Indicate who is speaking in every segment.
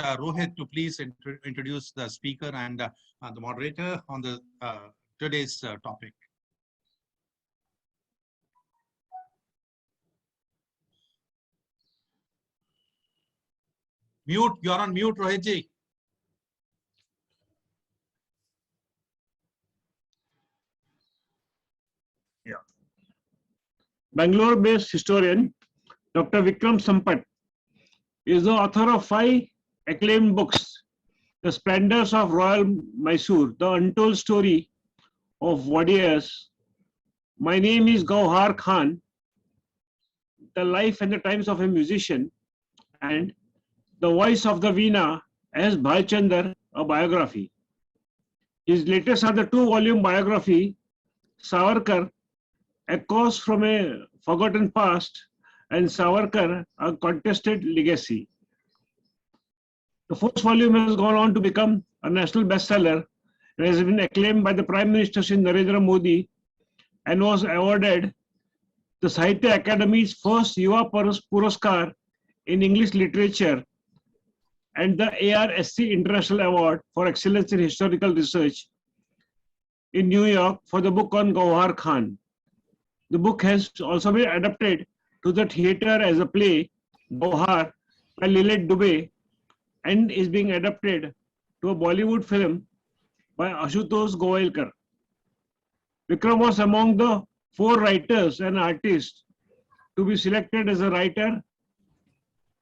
Speaker 1: Rohit to please introduce the speaker and the moderator on the today's topic. Mute, you're on mute, Rohitji.
Speaker 2: Yeah. Bangalore-based historian Dr. Vikram Sampath is the author of 5 acclaimed books: The Splendors of Royal Mysore, The Untold Story of Wadiyas, My Name is Gauhar Khan, The Life and the Times of a Musician, and The Voice of the Veena as Bhalchandar, a biography. His latest are the 2-volume biography, Savarkar, Echoes from a Forgotten Past, and Savarkar, A Contested Legacy. The first volume has gone on to become a national bestseller and has been acclaimed by the Prime Minister Shri Narendra Modi and was awarded the Sahitya Academy's first Yuva Puraskar in English Literature and the ARSC International Award for Excellence in Historical Research in New York for the book on Gauhar Khan. The book has also been adapted to the theatre as a play, Gauhar, by Lilette Dubey, and is being adapted to a Bollywood film by Ashutosh Goelkar. Vikram was among the 4 writers and artists to be selected as a writer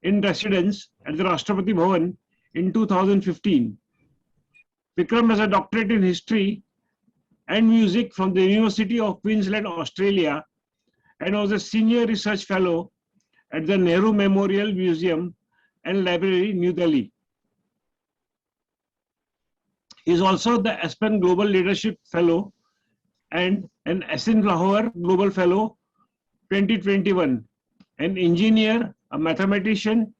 Speaker 2: in residence at the Rashtrapati Bhavan in 2015. Vikram has a doctorate in history and music from the University of Queensland, Australia, and was a senior research fellow at the Nehru Memorial Museum and Library, New Delhi. He is also the Aspen Global Leadership Fellow and an Asin Lahore Global Fellow 2021, an engineer, a mathematician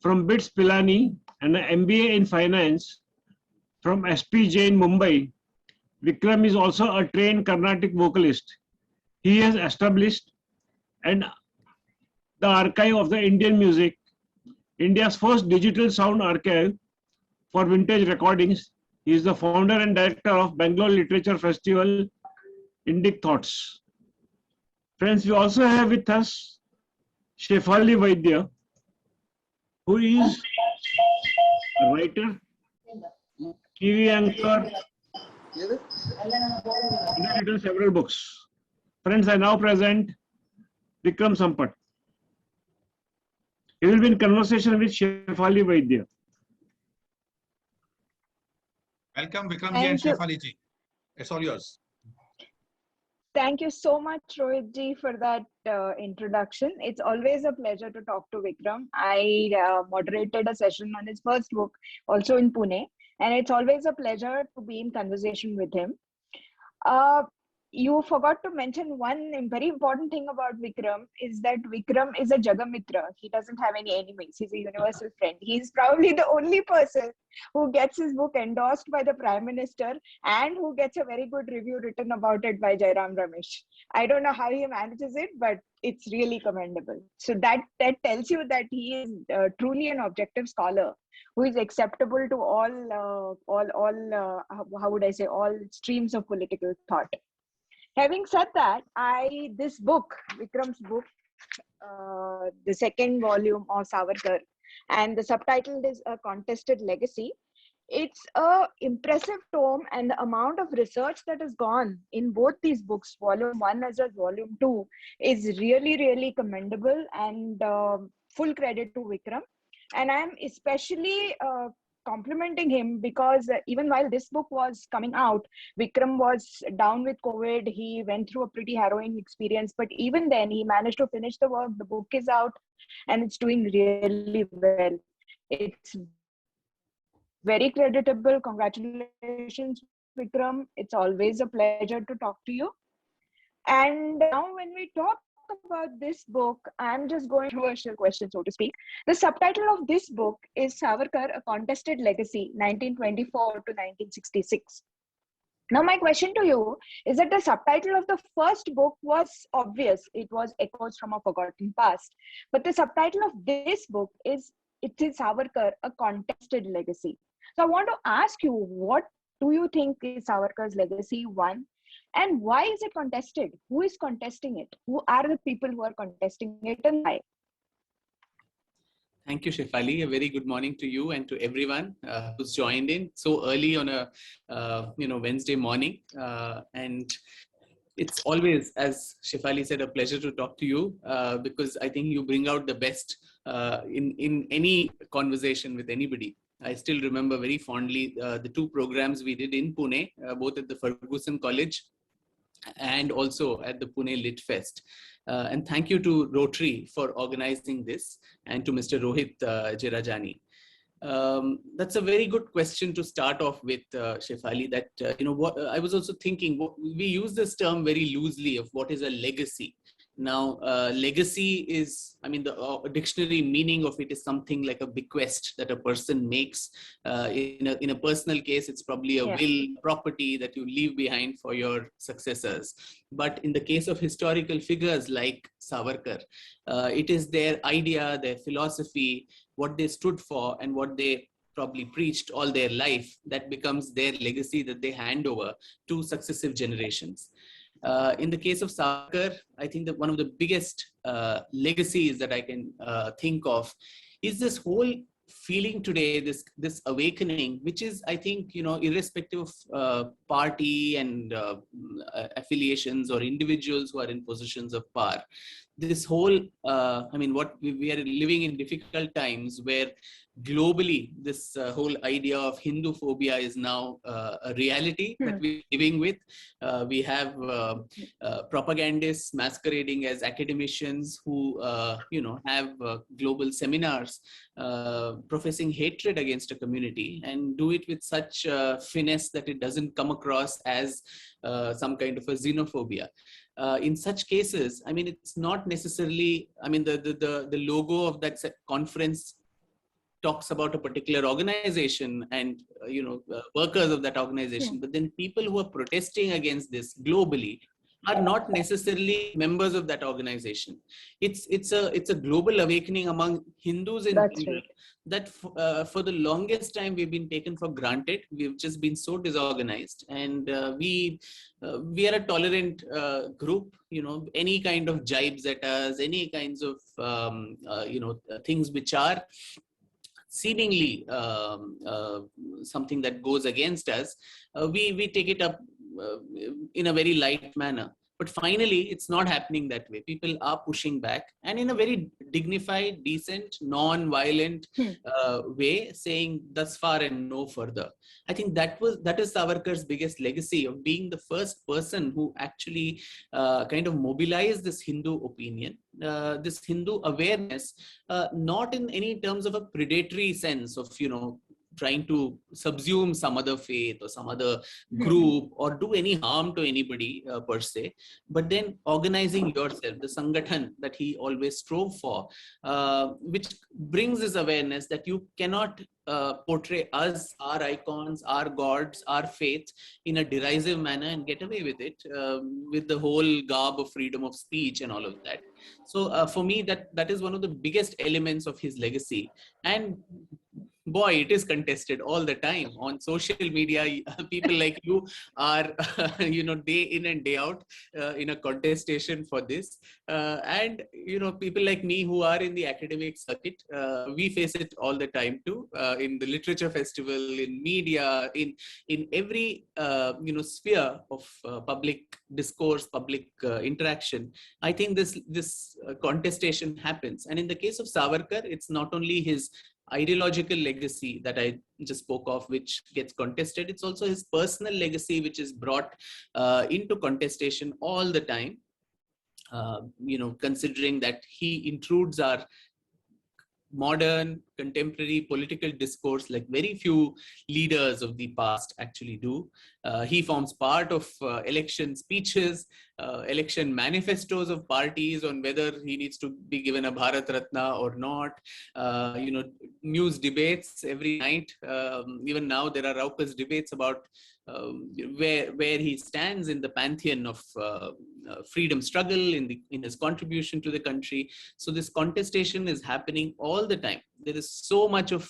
Speaker 2: from BITS Pilani, and an MBA in finance from SP Jain, Mumbai. Vikram is also a trained Carnatic vocalist. He has established the Archive of the Indian Music, India's first digital sound archive for vintage recordings. He is the founder and director of Bangalore Literature Festival, Indic Thoughts. Friends, we also have with us Shefali Vaidya, who is a writer, TV anchor, and has written several books. Friends, I now present Vikram Sampath. He will be in conversation with Shefali Vaidya.
Speaker 1: Welcome, Vikramji and Shefaliji. It's all yours.
Speaker 3: Thank you so much, Rohit ji, for that introduction. It's always a pleasure to talk to Vikram. I moderated a session on his first book, also in Pune, and it's always a pleasure to be in conversation with him. You forgot to mention one very important thing about Vikram is that Vikram is a Jagamitra. He doesn't have any enemies. He's a universal friend. He's probably the only person who gets his book endorsed by the Prime Minister and who gets a very good review written about it by Jairam Ramesh. I don't know how he manages it, but it's really commendable. So that tells you that he is truly an objective scholar who is acceptable to all how would I say, all streams of political thought. Having said that, this book, Vikram's book, the second volume of Savarkar, and the subtitle is A Contested Legacy. It's a impressive tome, and the amount of research that has gone in both these books, volume 1 as well as volume 2, is really, really commendable, and full credit to Vikram. And I'm especially complimenting him because even while this book was coming out, Vikram was down with COVID. He went through a pretty harrowing experience, but even then he managed to finish the work. The book is out and it's doing really well. It's very creditable. Congratulations, Vikram. It's always a pleasure to talk to you. And now when we talk about this book, I'm just going through a controversial question, so to speak. The subtitle of this book is Savarkar, A Contested Legacy, 1924 to 1966. Now, my question to you is that the subtitle of the first book was obvious. It was Echoes from a Forgotten Past. But the subtitle of this book is it is Savarkar a contested legacy? So I want to ask you, what do you think is Savarkar's legacy? One, and why is it contested? Who is contesting it? Who are the people who are contesting it, and why?
Speaker 4: Thank you, Shefali. A very good morning to you and to everyone who's joined in so early on a Wednesday morning. And it's always, as Shefali said, a pleasure to talk to you because I think you bring out the best in any conversation with anybody. I still remember very fondly the two programs we did in Pune, both at the Ferguson College and also at the Pune Lit Fest. And thank you to Rotary for organizing this, and to Mr. Rohit Jirajani. That's a very good question to start off with, Shefali, that, what I was also thinking, we use this term very loosely of what is a legacy. Now, legacy is, the dictionary meaning of it is something like a bequest that a person makes. In a personal case, it's probably a will, property that you leave behind for your successors. But in the case of historical figures like Savarkar, it is their idea, their philosophy, what they stood for, and what they probably preached all their life that becomes their legacy that they hand over to successive generations. In the case of Savarkar, I think that one of the biggest legacies that I can think of is this whole feeling today, this awakening, which is, I think, irrespective of party and affiliations or individuals who are in positions of power. This whole, we are living in difficult times where globally this whole idea of Hindu phobia is now a reality that we're living with. We have propagandists masquerading as academicians who, have global seminars professing hatred against a community, and do it with such finesse that it doesn't come across as some kind of a xenophobia. In such cases, it's not necessarily, the logo of that conference talks about a particular organization and workers of that organization, but then people who are protesting against this globally are not necessarily members of that organization. It's a global awakening among Hindus in general, that for the longest time we've been taken for granted. We've just been so disorganized, and we are a tolerant group. Any kind of jibes at us, any kinds of things which are seemingly something that goes against us, we take it up in a very light manner. But finally, it's not happening that way. People are pushing back, and in a very dignified, decent, non-violent way, saying thus far and no further. I think that is Savarkar's biggest legacy, of being the first person who actually kind of mobilized this Hindu opinion, this Hindu awareness, not in any terms of a predatory sense of, trying to subsume some other faith or some other group or do any harm to anybody per se, but then organizing yourself, the Sangathan that he always strove for, which brings this awareness that you cannot portray us, our icons, our gods, our faith in a derisive manner and get away with it, with the whole garb of freedom of speech and all of that. So for me, that is one of the biggest elements of his legacy. And boy, it is contested all the time on social media. People like you are, day in and day out in a contestation for this. And, people like me who are in the academic circuit, we face it all the time too, in the literature festival, in media, in every, sphere of public discourse, public interaction. I think this contestation happens. And in the case of Savarkar, it's not only his ideological legacy that I just spoke of, which gets contested. It's also his personal legacy, which is brought into contestation all the time, considering that he intrudes our modern contemporary political discourse like very few leaders of the past actually do. He forms part of election speeches, election manifestos of parties on whether he needs to be given a Bharat Ratna or not. News debates every night. Even now there are raucous debates about where he stands in the pantheon of freedom struggle, in his contribution to the country. So this contestation is happening all the time. there is so much of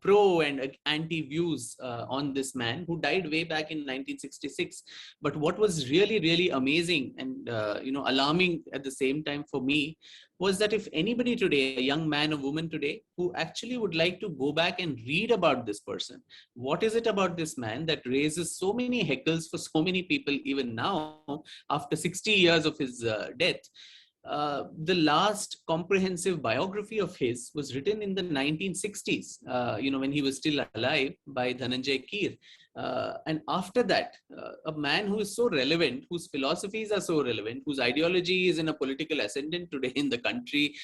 Speaker 4: pro and anti views on this man who died way back in 1966. But what was really, really amazing and alarming at the same time for me was that if anybody today, a young man or woman today, who actually would like to go back and read about this person, what is it about this man that raises so many heckles for so many people even now after 60 years of his death? The last comprehensive biography of his was written in the 1960s, when he was still alive, by Dhananjay Keer. And after that, a man who is so relevant, whose philosophies are so relevant, whose ideology is in a political ascendant today in the country,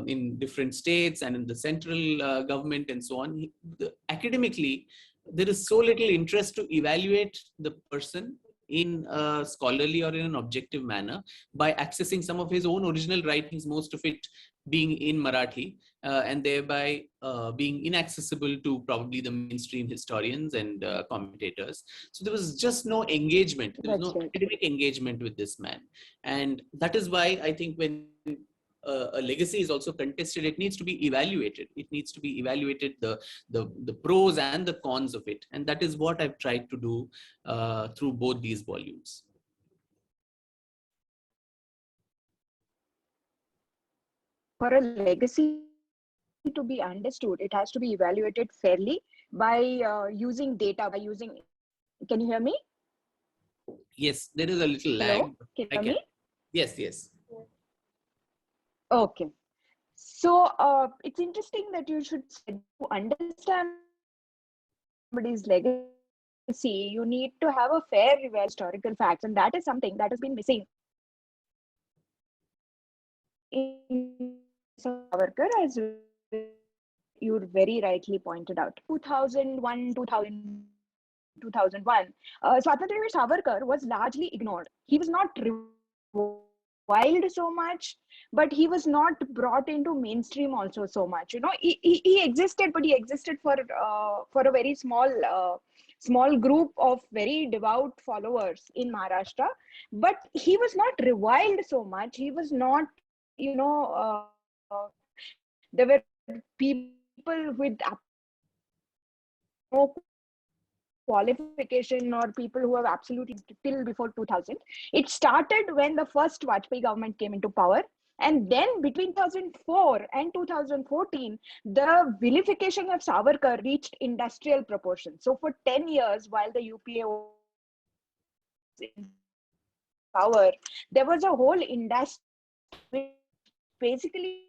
Speaker 4: in different states and in the central government and so on, academically, there is so little interest to evaluate the person in a scholarly or in an objective manner by accessing some of his own original writings, most of it being in Marathi, and thereby being inaccessible to probably the mainstream historians and commentators. So there was just no engagement. There was no academic engagement with this man. And that is why I think when a legacy is also contested, it needs to be evaluated. It needs to be evaluated, the pros and the cons of it. And that is what I've tried to do through both these volumes.
Speaker 3: For a legacy to be understood, it has to be evaluated fairly by using data, can you hear me?
Speaker 4: Yes, there is a little lag.
Speaker 3: Hello? Can you hear me?
Speaker 4: Yes.
Speaker 3: Okay. So it's interesting that you should say, to understand somebody's legacy, you need to have a fair historical facts, and that is something that has been missing in Savarkar, as you very rightly pointed out. 2001, Swatantraveer Savarkar was largely ignored. He was not reviled so much, but he was not brought into mainstream also so much. He existed, but he existed for a very small group of very devout followers in Maharashtra. But he was not reviled so much. He was not, there were people with no qualification or people who have absolutely till before 2000. It started when the first Vajpayee government came into power. And then between 2004 and 2014, the vilification of Savarkar reached industrial proportions. So for 10 years, while the UPA was in power, there was a whole industry which basically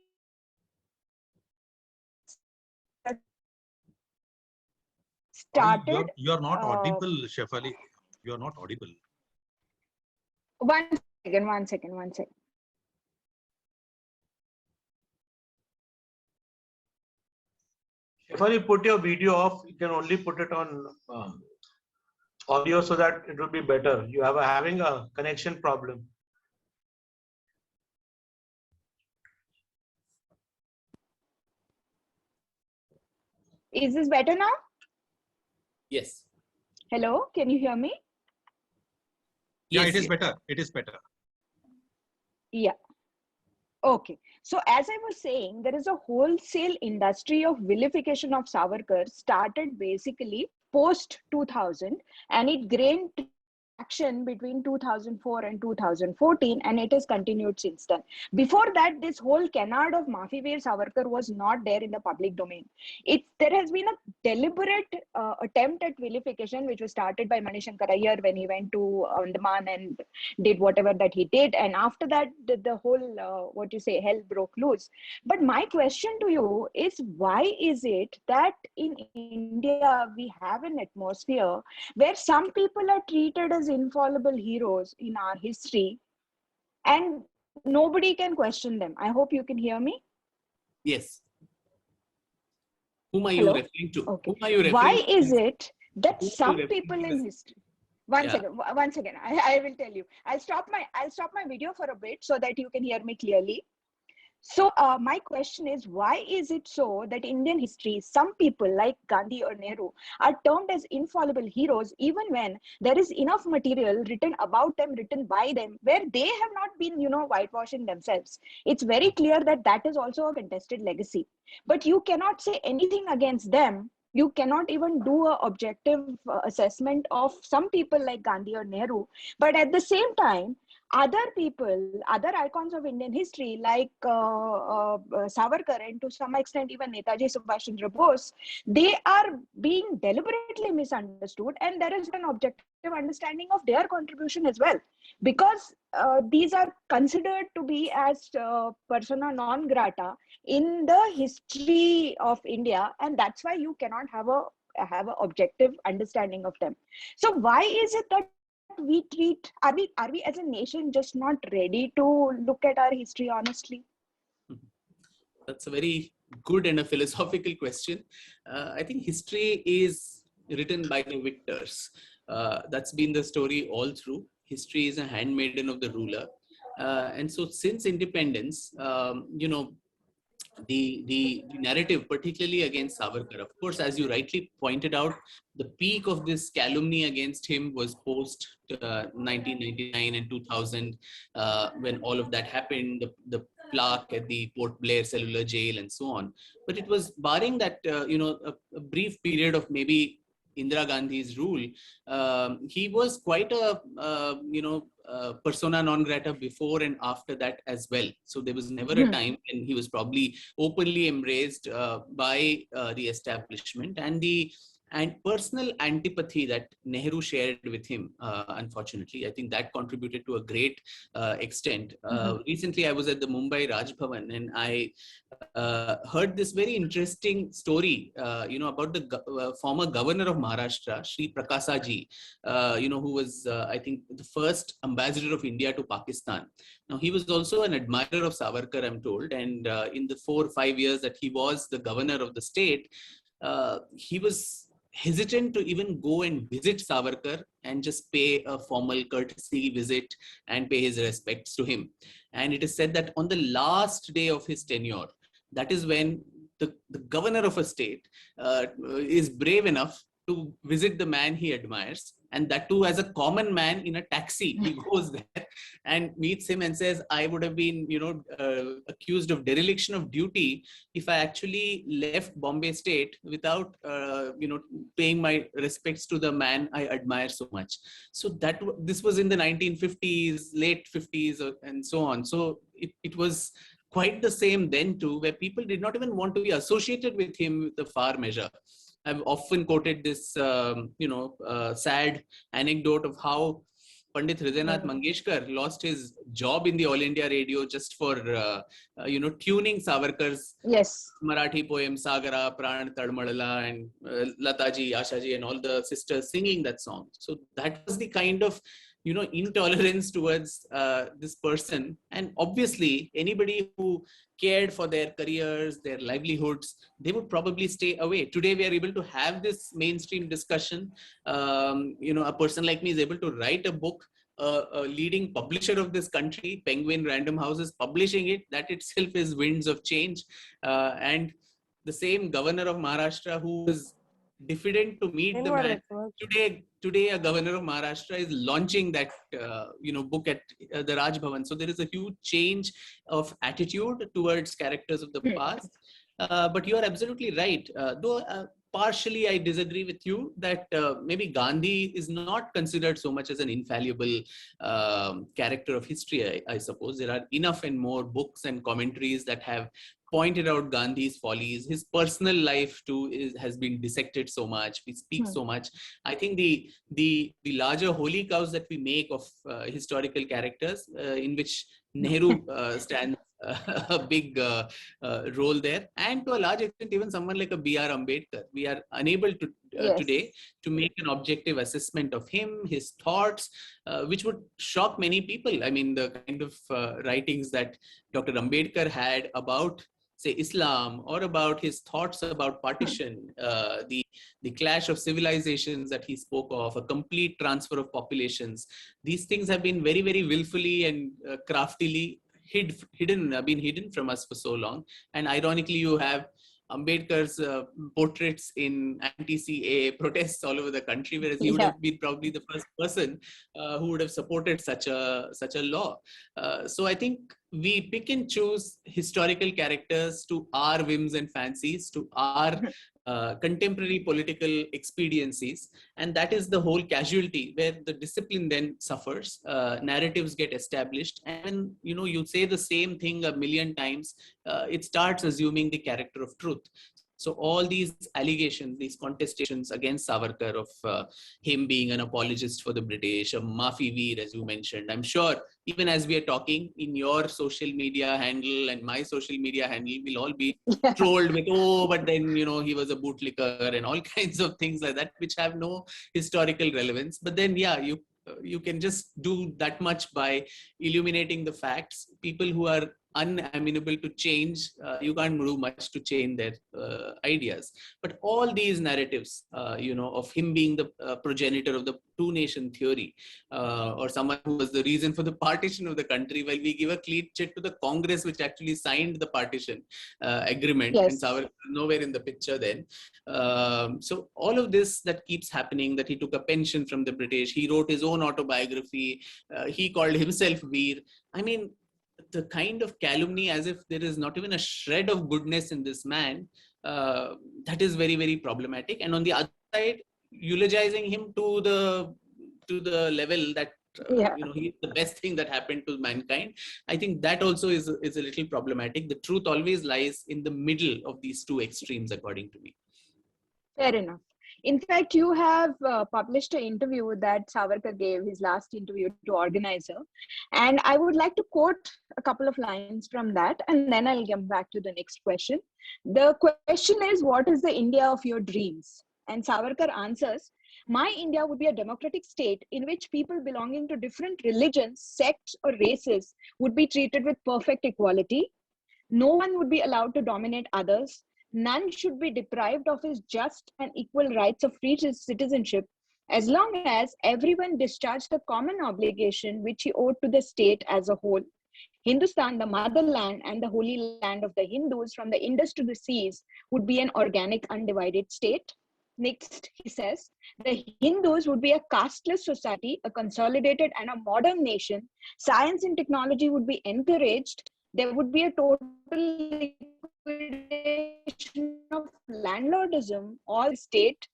Speaker 3: started.
Speaker 1: You're not audible, Shefali. You're not audible.
Speaker 3: One second.
Speaker 5: If you put your video off, you can only put it on audio so that it will be better. You are having a connection problem.
Speaker 3: Is this better now?
Speaker 4: Yes.
Speaker 3: Hello, can you hear me?
Speaker 1: Yeah,
Speaker 4: Yes,
Speaker 1: it is
Speaker 4: yes.
Speaker 1: better. It is better.
Speaker 3: Yeah. Okay. So as I was saying, there is a wholesale industry of vilification of Savarkar started basically post 2000, and it gained action between 2004 and 2014, and it has continued since then. Before that, this whole canard of Maafiveer Savarkar was not there in the public domain. There has been a deliberate attempt at vilification, which was started by Manishankar Iyer when he went to Andaman and did whatever that he did. And after that, the whole, hell broke loose. But my question to you is, why is it that in India, we have an atmosphere where some people are treated as infallible heroes in our history and nobody can question them? I hope you can hear me.
Speaker 4: Yes. Whom are you
Speaker 3: Hello?
Speaker 4: referring to?
Speaker 3: Okay.
Speaker 4: Whom are you referring
Speaker 3: Why
Speaker 4: to?
Speaker 3: is it that
Speaker 4: Whom are you
Speaker 3: some
Speaker 4: referring
Speaker 3: people
Speaker 4: to
Speaker 3: in
Speaker 4: as-
Speaker 3: history... One
Speaker 4: Yeah.
Speaker 3: second. I will tell you. I'll stop my video for a bit so that you can hear me clearly. So my question is, why is it so that Indian history, some people like Gandhi or Nehru are termed as infallible heroes, even when there is enough material written about them, written by them, where they have not been, whitewashing themselves. It's very clear that that is also a contested legacy. But you cannot say anything against them. You cannot even do an objective assessment of some people like Gandhi or Nehru. But at the same time, other people, other icons of Indian history like Savarkar and to some extent even Netaji Subhash Chandra Bose, they are being deliberately misunderstood, and there is an objective understanding of their contribution as well, because these are considered to be as persona non grata in the history of India, and that's why you cannot have a objective understanding of them. So why is it that we treat, are we as a nation just not ready to look at our history honestly?
Speaker 4: That's a very good and a philosophical question. I think history is written by the victors. That's been the story all through. History is a handmaiden of the ruler. And so since independence, the narrative, particularly against Savarkar, of course, as you rightly pointed out, the peak of this calumny against him was post 1999 and 2000, when all of that happened, the plaque at the Port Blair Cellular Jail and so on. But it was barring that, a brief period of maybe Indira Gandhi's rule, he was quite a, persona non grata before and after that as well. So there was never a time when he was probably openly embraced by the establishment, and personal antipathy that Nehru shared with him, unfortunately. I think that contributed to a great extent. Recently, I was at the Mumbai Raj Bhavan, and I heard this very interesting story, about the former governor of Maharashtra, Sri Prakasa ji, who was, I think, the first ambassador of India to Pakistan. Now, he was also an admirer of Savarkar, I'm told, and in the 4 or 5 years that he was the governor of the state, he was hesitant to even go and visit Savarkar and just pay a formal courtesy visit and pay his respects to him. And it is said that on the last day of his tenure, that is when the governor of a state is brave enough to visit the man he admires, and that too as a common man in a taxi. He goes there and meets him and says, I would have been, accused of dereliction of duty if I actually left Bombay State without, paying my respects to the man I admire so much. So this was in the 1950s, late 50s, and so on. So it was quite the same then too, where people did not even want to be associated with him with the far measure. I've often quoted this, sad anecdote of how Pandit Hridaynath Mangeshkar lost his job in the All India Radio just for, tuning Savarkar's Marathi poem Sagara, Pran Tadmadala, and Lataji, Ashaji, and all the sisters singing that song. So that was the kind of, intolerance towards this person. And obviously, anybody who cared for their careers, their livelihoods, they would probably stay away. Today, we are able to have this mainstream discussion. A person like me is able to write a book. A leading publisher of this country, Penguin Random House, is publishing it. That itself is winds of change. And the same governor of Maharashtra who was diffident to meet the man. Today, a governor of Maharashtra is launching that, book at the Raj Bhavan. So there is a huge change of attitude towards characters of the past. But you are absolutely right. Though partially I disagree with you that maybe Gandhi is not considered so much as an infallible character of history, I suppose. There are enough and more books and commentaries that have pointed out Gandhi's follies. His personal life too has been dissected so much. We speak so much. I think the larger holy cows that we make of historical characters, in which Nehru stands a big role there, and to a large extent even someone like a B.R. Ambedkar. We are unable to today to make an objective assessment of him, his thoughts, which would shock many people. I mean, the kind of writings that Dr. Ambedkar had about, say, Islam, or about his thoughts about partition, the clash of civilizations that he spoke of, a complete transfer of populations. These things have been very, very willfully and craftily been hidden from us for so long. And ironically, you have Ambedkar's portraits in anti-CA protests all over the country, whereas he would have been probably the first person who would have supported such a law. So I think we pick and choose historical characters to our whims and fancies, to our contemporary political expediencies, and that is the whole casualty where the discipline then suffers. Narratives get established, and you say the same thing a million times, it starts assuming the character of truth. So all these allegations, these contestations against Savarkar of him being an apologist for the British, a Maafi Veer, as you mentioned, I'm sure even as we are talking, in your social media handle and my social media handle, we'll all be trolled with, oh, but then, he was a bootlicker and all kinds of things like that, which have no historical relevance. But then, yeah, you can just do that much by illuminating the facts. People who are unamenable to change, you can't do much to change their ideas. But all these narratives, of him being the progenitor of the two-nation theory, or someone who was the reason for the partition of the country, while we give a clean check to the Congress, which actually signed the partition agreement, and Savarkar nowhere in the picture then. So all of this that keeps happening, that he took a pension from the British, he wrote his own autobiography, he called himself Veer. I mean, the kind of calumny, as if there is not even a shred of goodness in this man, that is very, very problematic. And on the other side, eulogizing him to the level that he's the best thing that happened to mankind. I think that also is a little problematic. The truth always lies in the middle of these two extremes, according to me.
Speaker 3: Fair enough. In fact, you have published an interview that Savarkar gave, his last interview to Organizer. And I would like to quote a couple of lines from that, and then I'll get back to the next question. The question is, what is the India of your dreams? And Savarkar answers, my India would be a democratic state in which people belonging to different religions, sects, or races would be treated with perfect equality. No one would be allowed to dominate others. None should be deprived of his just and equal rights of free citizenship, as long as everyone discharged the common obligation which he owed to the state as a whole. Hindustan, the motherland and the holy land of the Hindus from the Indus to the seas, would be an organic, undivided state. Next, he says, the Hindus would be a casteless society, a consolidated and a modern nation. Science and technology would be encouraged. There would be a total liquidation of landlordism, all state.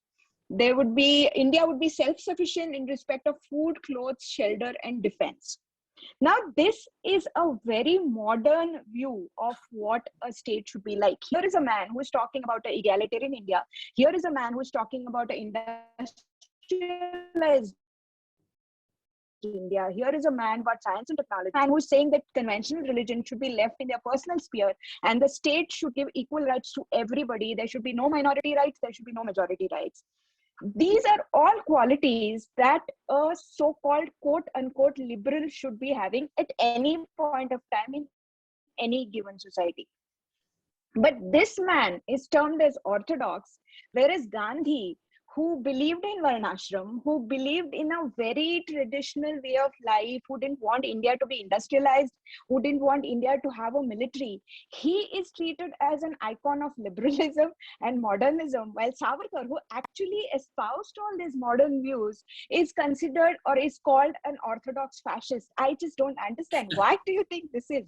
Speaker 3: India would be self-sufficient in respect of food, clothes, shelter, and defense. Now, this is a very modern view of what a state should be like. Here is a man who is talking about an egalitarian India. Here is a man who is talking about an industrialized India. Here is a man about science and technology, and who's saying that conventional religion should be left in their personal sphere and the state should give equal rights to everybody. There should be no minority rights, there should be no majority rights. These are all qualities that a so-called quote-unquote liberal should be having at any point of time in any given society. But this man is termed as orthodox, whereas Gandhi, who believed in Varnashram, who believed in a very traditional way of life, who didn't want India to be industrialized, who didn't want India to have a military, he is treated as an icon of liberalism and modernism, while Savarkar, who actually espoused all these modern views, is considered or is called an orthodox fascist. I just don't understand. Why do you think this is?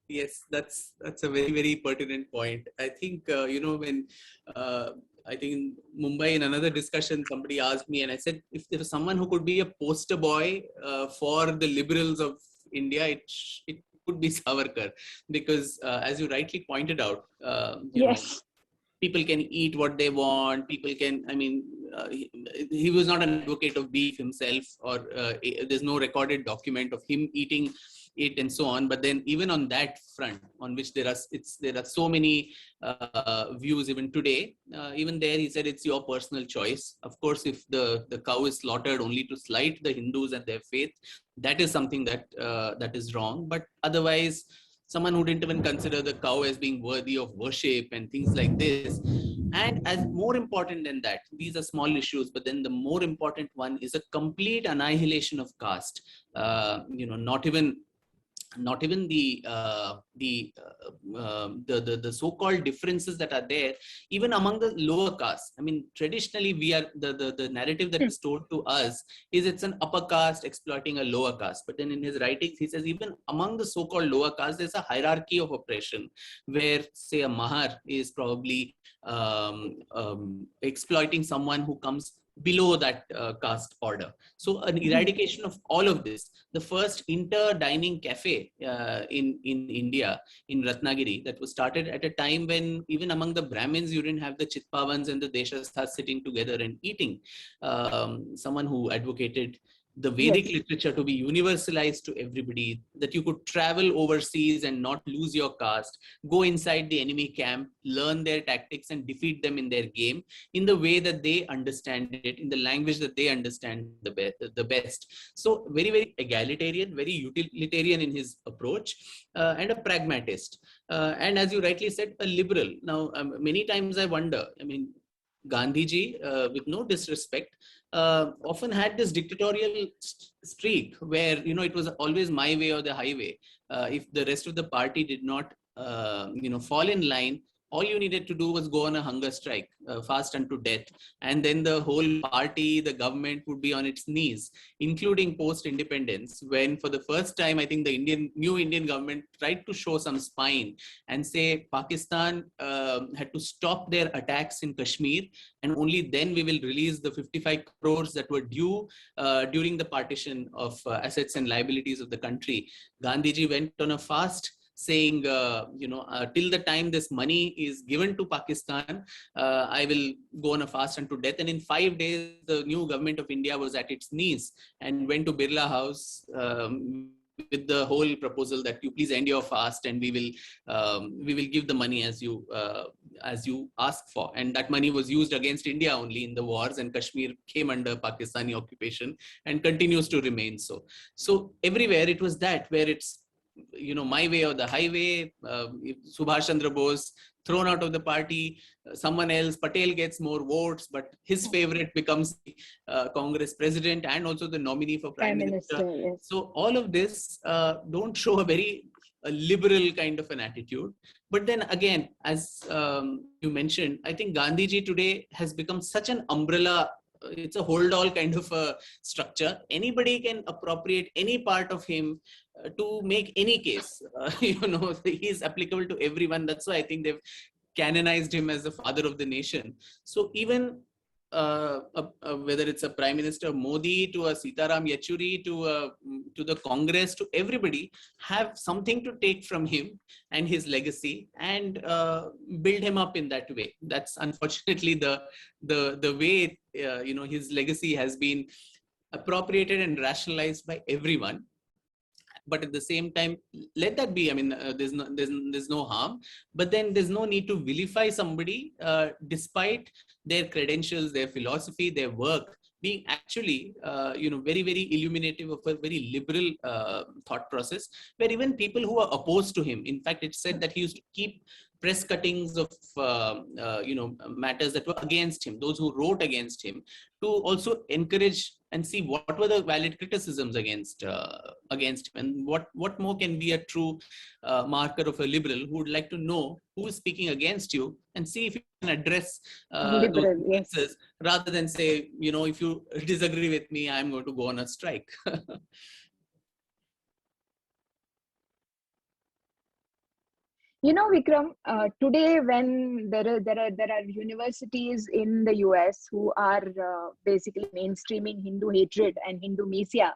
Speaker 4: Yes, that's a very, very pertinent point. I think, when I think in Mumbai, in another discussion, somebody asked me, and I said, if there was someone who could be a poster boy for the liberals of India, it could be Savarkar, because as you rightly pointed out, people can eat what they want. People can, he was not an advocate of beef himself, or there's no recorded document of him eating it and so on. But then even on that front, on which there are so many views even today, even there he said it's your personal choice. Of course, if the cow is slaughtered only to slight the Hindus and their faith, that is something that is wrong. But otherwise, someone who didn't even consider the cow as being worthy of worship and things like this. And as more important than that, these are small issues, but then the more important one is a complete annihilation of caste. Not even not even the so-called differences that are there, even among the lower castes. I mean, traditionally, we are the narrative that is told to us is it's an upper caste exploiting a lower caste. But then in his writings, he says even among the so-called lower caste, there's a hierarchy of oppression, where say a mahar is probably exploiting someone who comes below that caste order. So an eradication of all of this. The first inter-dining cafe in India, in Ratnagiri, that was started at a time when even among the Brahmins, you didn't have the Chitpavans and the Deshasthas sitting together and eating. Someone who advocated the Vedic literature to be universalized to everybody, that you could travel overseas and not lose your caste, go inside the enemy camp, learn their tactics and defeat them in their game in the way that they understand it, in the language that they understand the best. So very, very egalitarian, very utilitarian in his approach, and a pragmatist. And as you rightly said, a liberal. Now, many times I wonder, I mean, Gandhiji, with no disrespect, often had this dictatorial streak where, you know, it was always my way or the highway. If the rest of the party did not, fall in line, all you needed to do was go on a hunger strike, fast unto death. And then the whole party, the government would be on its knees, including post-independence, when for the first time, I think the new Indian government tried to show some spine and say Pakistan had to stop their attacks in Kashmir, and only then we will release the 55 crores that were due during the partition of assets and liabilities of the country. Gandhiji went on a fast, saying, till the time this money is given to Pakistan, I will go on a fast unto death. And in 5 days, the new government of India was at its knees and went to Birla House with the whole proposal that you please end your fast and we will give the money as you ask for. And that money was used against India only in the wars, and Kashmir came under Pakistani occupation and continues to remain so. So everywhere it was that, where it's, my way or the highway. If Subhash Chandra Bose thrown out of the party, someone else, Patel gets more votes, but his favorite becomes Congress president and also the nominee for Prime Minister.
Speaker 3: Yes.
Speaker 4: So all of this don't show a very liberal kind of an attitude. But then again, as you mentioned, I think Gandhiji today has become such an umbrella. It's a hold-all kind of a structure. Anybody can appropriate any part of him to make any case. He's applicable to everyone. That's why I think they've canonized him as the father of the nation. So even whether it's a Prime Minister Modi to a Sitaram Yechuri to the Congress, to everybody, have something to take from him and his legacy and build him up in that way. That's unfortunately the way his legacy has been appropriated and rationalized by everyone. But at the same time, let that be. I mean, there's no harm, but then there's no need to vilify somebody despite their credentials, their philosophy, their work being actually, very, very illuminative of a very liberal thought process, where even people who are opposed to him, in fact, it's said that he used to keep press cuttings of, matters that were against him, those who wrote against him, to also encourage and see what were the valid criticisms against him, and what more can be a true marker of a liberal who would like to know who is speaking against you and see if you can address those differences, rather than say, if you disagree with me, I'm going to go on a strike.
Speaker 3: Vikram, today when there are universities in the US who are basically mainstreaming Hindu hatred and Hindu messiah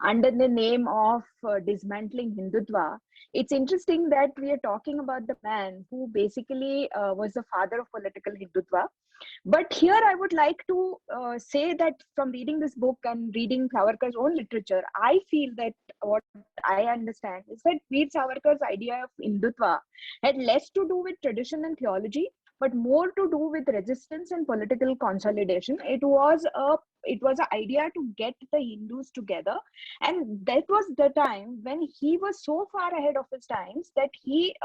Speaker 3: under the name of dismantling Hindutva, it's interesting that we are talking about the man who basically was the father of political Hindutva. But here I would like to say that from reading this book and reading Savarkar's own literature, I feel that what I understand is that Veer Savarkar's idea of Hindutva had less to do with tradition and theology, but more to do with resistance and political consolidation. It was a it was an idea to get the Hindus together. And that was the time when he was so far ahead of his times that he,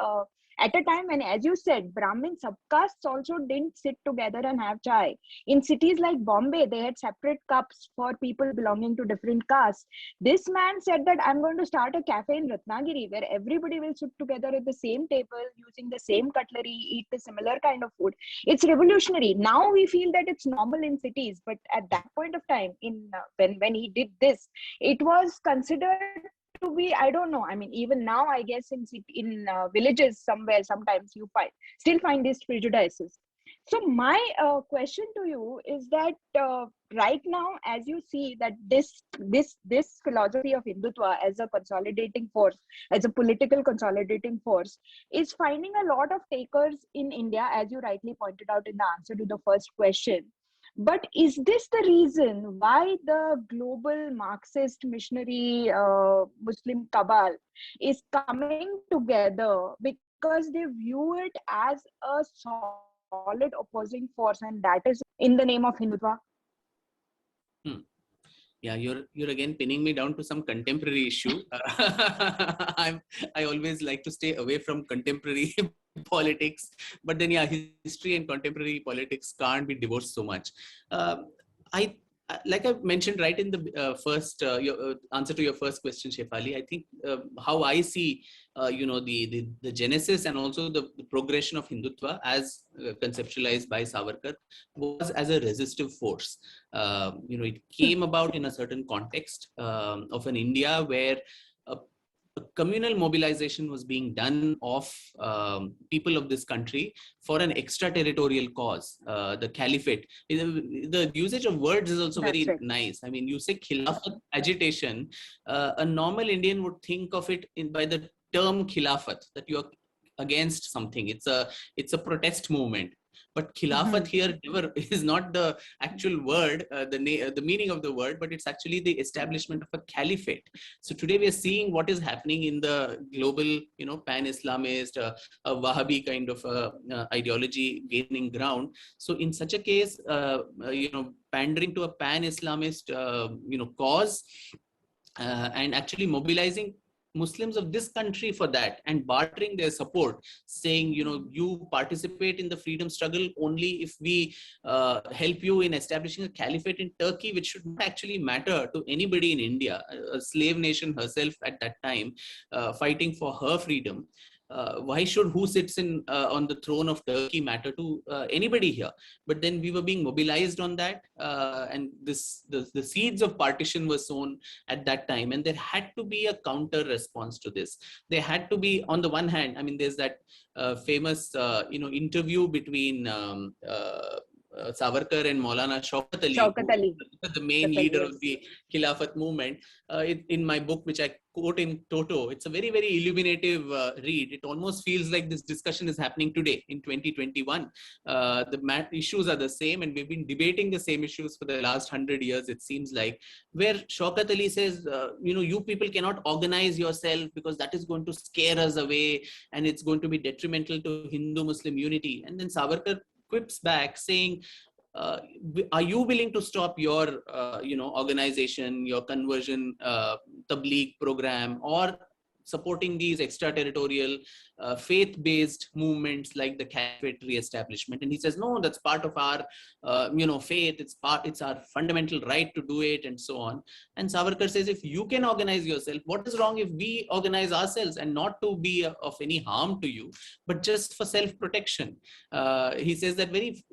Speaker 3: at a time when, as you said, Brahmin subcastes also didn't sit together and have chai. In cities like Bombay, they had separate cups for people belonging to different castes. This man said that I'm going to start a cafe in Ratnagiri where everybody will sit together at the same table, using the same cutlery, eat the similar kind of food. It's revolutionary. Now we feel that it's normal in cities, but at that point of time, when he did this, it was considered to be, I don't know, I mean, even now I guess in villages somewhere sometimes you still find these prejudices. So my question to you is that right now, as you see that this philosophy of Hindutva as a consolidating force, as a political consolidating force, is finding a lot of takers in India, as you rightly pointed out in the answer to the first question. But is this the reason why the global Marxist missionary Muslim cabal is coming together? Because they view it as a solid opposing force, and that is in the name of Hindutva.
Speaker 4: Yeah, you're again pinning me down to some contemporary issue. I always like to stay away from contemporary politics, but then yeah, history and contemporary politics can't be divorced so much. Like I mentioned right in the first your, answer to your first question, Shefali, I think how I see the genesis and also the progression of Hindutva as conceptualized by Savarkar was as a resistive force. It came about in a certain context of an India where a communal mobilization was being done of people of this country for an extraterritorial cause, the caliphate. The usage of words is also
Speaker 3: That's
Speaker 4: very
Speaker 3: right.
Speaker 4: nice. I mean, you say Khilafat agitation, a normal Indian would think of it by the term Khilafat, that you are against something. It's a protest movement. But Khilafat here never is not the actual word, the meaning of the word, but it's actually the establishment of a caliphate. So today we are seeing what is happening in the global, pan-Islamist, Wahhabi kind of ideology gaining ground. So in such a case, pandering to a pan-Islamist, cause, and actually mobilizing Muslims of this country for that and bartering their support, saying, you participate in the freedom struggle only if we help you in establishing a caliphate in Turkey, which should not actually matter to anybody in India, a slave nation herself at that time, fighting for her freedom. Why should who sits in on the throne of Turkey matter to anybody here? But then we were being mobilized on that, and the seeds of partition were sown at that time, and there had to be a counter response to this. There had to be, on the one hand, I mean, there's that famous interview between Savarkar and Maulana Shaukat Ali, the main leader of the Khilafat movement. In my book, which I quote in toto, it's a very, very illuminative read. It almost feels like this discussion is happening today in 2021. The issues are the same, and we've been debating the same issues for the last 100 years, it seems like, where Shaukat Ali says, you people cannot organize yourself because that is going to scare us away and it's going to be detrimental to Hindu-Muslim unity. And then Savarkar quips back saying, are you willing to stop your organization, your conversion tabligh program, or supporting these extraterritorial faith-based movements like the caliphate re-establishment? And he says, no, that's part of our faith, it's our fundamental right to do it, and so on. And Savarkar says, if you can organize yourself, what is wrong if we organize ourselves, and not to be of any harm to you, but just for self-protection? He says that very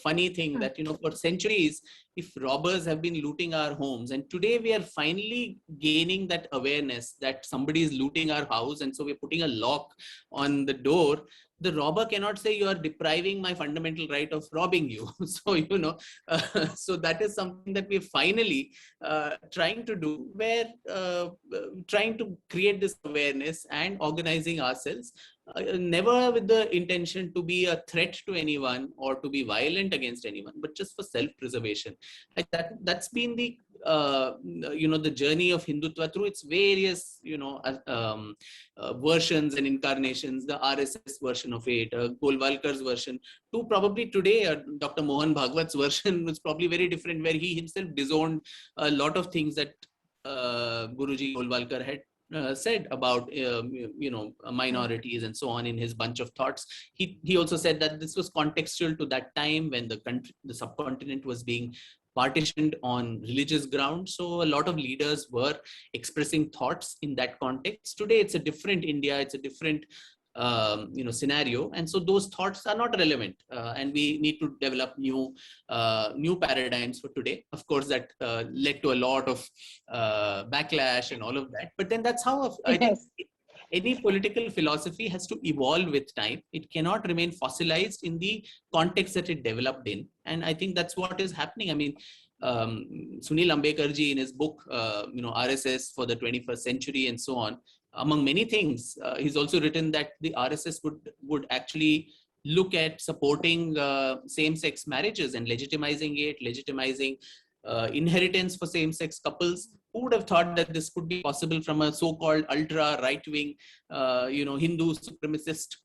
Speaker 4: funny thing that, for centuries, if robbers have been looting our homes, and today we are finally gaining that awareness that somebody is looting our house, and so we're putting a lock on the door, the robber cannot say you are depriving my fundamental right of robbing you. So, so that is something that we're finally trying to do, where trying to create this awareness and organizing ourselves, never with the intention to be a threat to anyone or to be violent against anyone, but just for self-preservation. Like that's been the the journey of Hindutva through its various, versions and incarnations, the RSS version of it, Golwalkar's version, to probably today, Dr. Mohan Bhagwat's version was probably very different, where he himself disowned a lot of things that Guruji Golwalkar had said about minorities and so on in his bunch of thoughts. He also said that this was contextual to that time when the subcontinent was being partitioned on religious grounds. So a lot of leaders were expressing thoughts in that context. Today, it's a different India. It's a different scenario, and so those thoughts are not relevant, and we need to develop new paradigms for today. Of course, that led to a lot of backlash and all of that. But then that's how I think any political philosophy has to evolve with time. It cannot remain fossilized in the context that it developed in. And I think that's what is happening. I mean, Sunil Ambekarji in his book, RSS for the 21st century and so on, among many things, he's also written that the RSS would actually look at supporting same-sex marriages and legitimizing inheritance for same-sex couples. Who would have thought that this could be possible from a so-called ultra right-wing, Hindu supremacist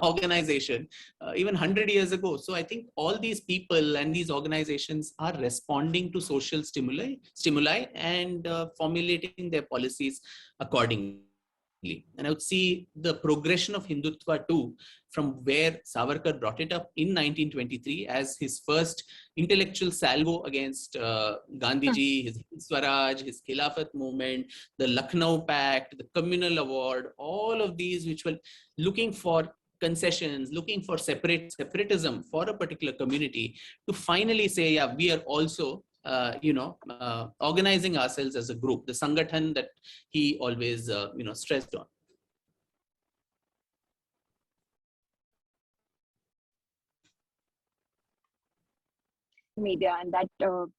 Speaker 4: organization even 100 years ago? So I think all these people and these organizations are responding to social stimuli and formulating their policies accordingly. And I would see the progression of Hindutva too, from where Savarkar brought it up in 1923 as his first intellectual salvo against Gandhiji, his Swaraj, his Khilafat movement, the Lucknow Pact, the Communal Award, all of these which were looking for concessions, looking for separatism for a particular community, to finally say, yeah, we are also organizing ourselves as a group, the Sangathan that he always, stressed on.
Speaker 3: Media, and that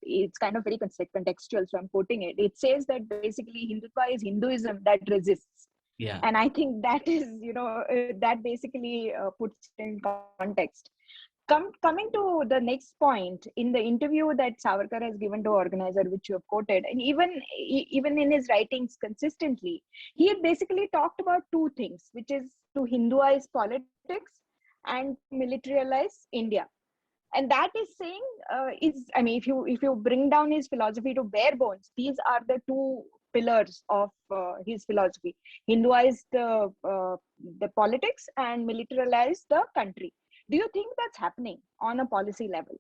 Speaker 3: it's kind of very contextual, so I'm quoting it. It says that basically Hindutva is Hinduism that resists.
Speaker 4: Yeah.
Speaker 3: And I think that is, that basically puts it in context. Coming to the next point, in the interview that Savarkar has given to organizer, which you have quoted, and even in his writings consistently, he had basically talked about two things, which is to Hinduize politics and militarize India. And that is saying, if you bring down his philosophy to bare bones, these are the two pillars of his philosophy: Hinduize the politics and militarize the country. Do you think that's happening on a policy level?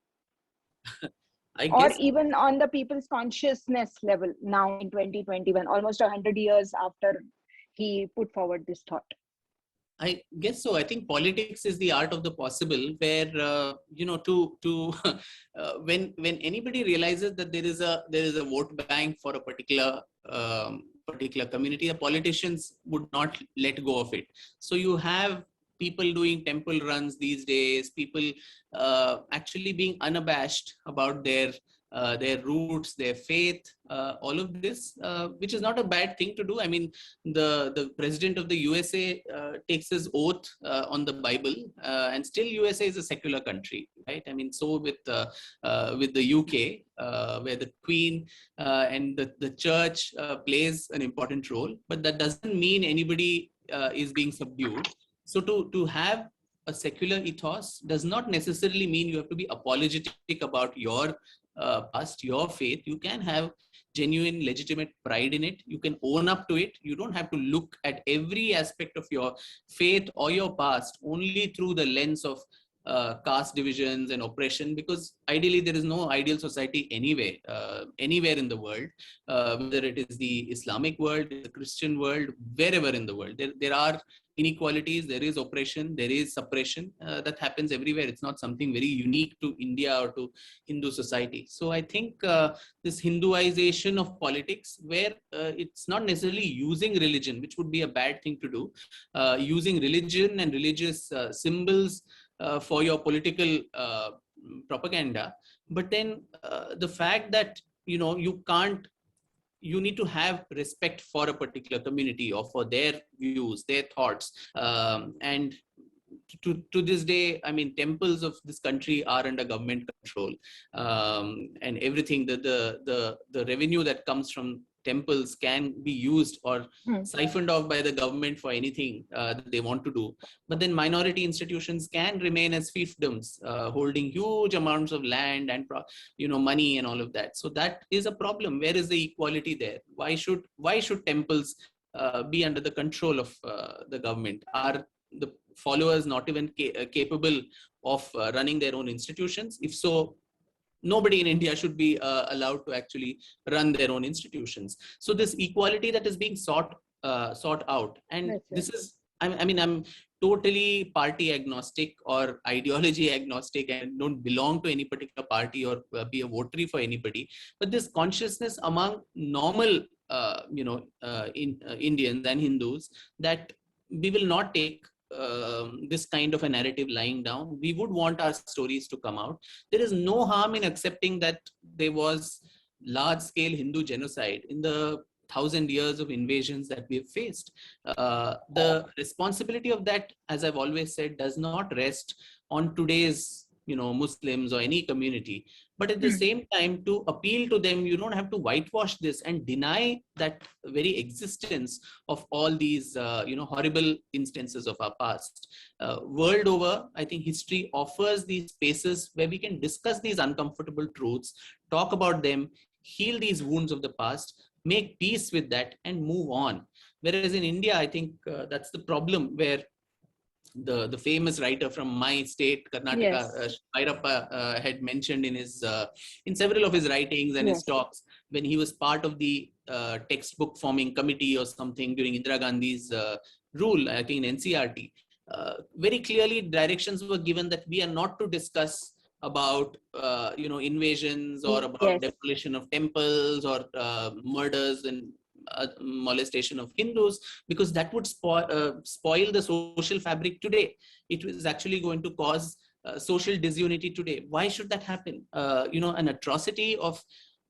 Speaker 3: Or even on the people's consciousness level now in 2021, almost 100 years after he put forward this thought?
Speaker 4: I guess so. I think politics is the art of the possible, where when anybody realizes that there is a vote bank for a particular community, the politicians would not let go of it. So you have people doing temple runs these days, people actually being unabashed about their roots, their faith, all of this, which is not a bad thing to do. I mean, the president of the USA takes his oath on the Bible, and still USA is a secular country, right? I mean, so with the UK, where the Queen and the church plays an important role, but that doesn't mean anybody is being subdued. So to have a secular ethos does not necessarily mean you have to be apologetic about your past, your faith. You can have genuine, legitimate pride in it. You can own up to it. You don't have to look at every aspect of your faith or your past only through the lens of caste divisions and oppression, because ideally there is no ideal society anywhere in the world, whether it is the Islamic world, the Christian world, wherever in the world. There are inequalities, there is oppression, there is suppression that happens everywhere. It's not something very unique to India or to Hindu society. So I think this Hinduization of politics, where it's not necessarily using religion, which would be a bad thing to do, using religion and religious symbols for your political propaganda, but then the fact that you need to have respect for a particular community or for their views, their thoughts, and to this day, I mean, temples of this country are under government control, and everything, the revenue that comes from temples can be used or siphoned off by the government for anything that they want to do. But then minority institutions can remain as fiefdoms, holding huge amounts of land and money and all of that. So that is a problem. Where is the equality there? Why should temples be under the control of the government? Are the followers not even capable of running their own institutions? If so, nobody in India should be allowed to actually run their own institutions. So this equality that is being sought out, and this is, I mean, I'm totally party agnostic or ideology agnostic and don't belong to any particular party or be a votary for anybody. But this consciousness among normal, Indians and Hindus, that we will not take this kind of a narrative lying down. We would want our stories to come out. There is no harm in accepting that there was large-scale Hindu genocide in the 1,000 years of invasions that we have faced. The responsibility of that, as I've always said, does not rest on today's Muslims or any community. But at the same time, to appeal to them, you don't have to whitewash this and deny that very existence of all these, horrible instances of our past. World over, I think history offers these spaces where we can discuss these uncomfortable truths, talk about them, heal these wounds of the past, make peace with that, and move on. Whereas in India, I think that's the problem, where the famous writer from my state, Karnataka, Bhairappa, had mentioned in several of his writings and his talks, when he was part of the textbook forming committee or something during Indira Gandhi's rule, I think in NCRT, very clearly directions were given that we are not to discuss about invasions or about demolition of temples or murders and molestation of Hindus, because that would spoil the social fabric today. It is actually going to cause social disunity today. Why should that happen? An atrocity of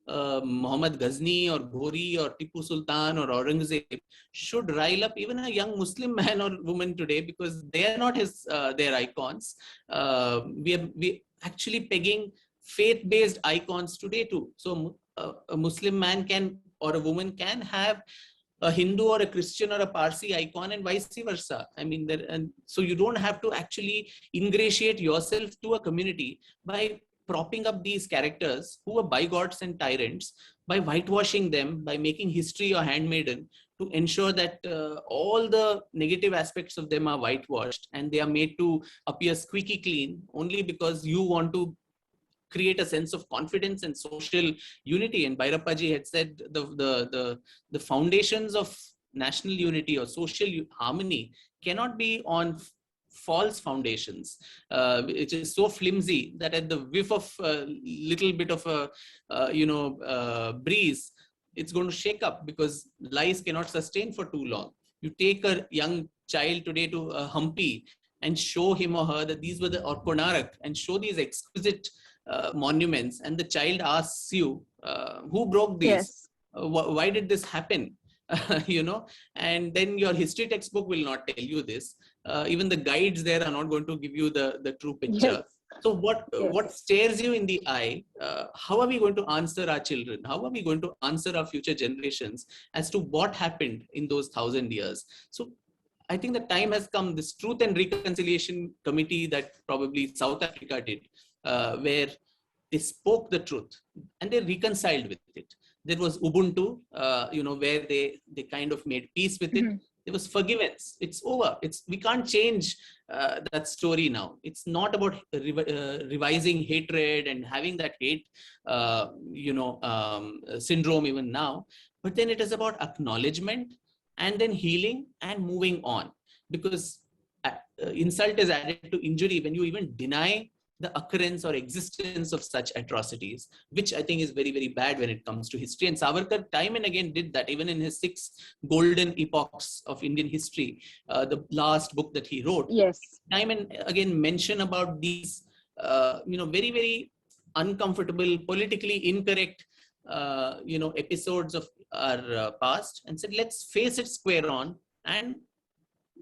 Speaker 4: Muhammad Ghazni or Ghori or Tipu Sultan or Aurangzeb should rile up even a young Muslim man or woman today, because they are not their icons. We actually pegging faith-based icons today too. So a Muslim man can, or a woman can, have a Hindu or a Christian or a Parsi icon, and vice versa. I mean, so you don't have to actually ingratiate yourself to a community by propping up these characters who are bigots and tyrants, by whitewashing them, by making history your handmaiden, to ensure that all the negative aspects of them are whitewashed and they are made to appear squeaky clean, only because you want to create a sense of confidence and social unity. And Bhairappa ji had said the foundations of national unity or social harmony cannot be on false foundations. It is so flimsy that at the whiff of a little bit of a breeze, it's going to shake up, because lies cannot sustain for too long. You take a young child today to Hampi and show him or her that these were or Konark, and show these exquisite monuments, and the child asks you, who broke these? Why did this happen? And then your history textbook will not tell you this. Even the guides there are not going to give you the true picture. So what stares you in the eye? How are we going to answer our children? How are we going to answer our future generations as to what happened in those 1,000 years? So I think the time has come, this Truth and Reconciliation Committee that probably South Africa did, where they spoke the truth and they reconciled with it. There was Ubuntu, where they kind of made peace with it. There was forgiveness. It's over. We can't change that story now. It's not about revising hatred and having that hate, syndrome even now. But then it is about acknowledgement and then healing and moving on. Because insult is added to injury when you even deny the occurrence or existence of such atrocities, which I think is very, very bad when it comes to history. And Savarkar time and again did that, even in his 6 golden epochs of Indian history, the last book that he wrote. Time and again mention about these, very, very uncomfortable, politically incorrect, episodes of our past, and said, let's face it square on and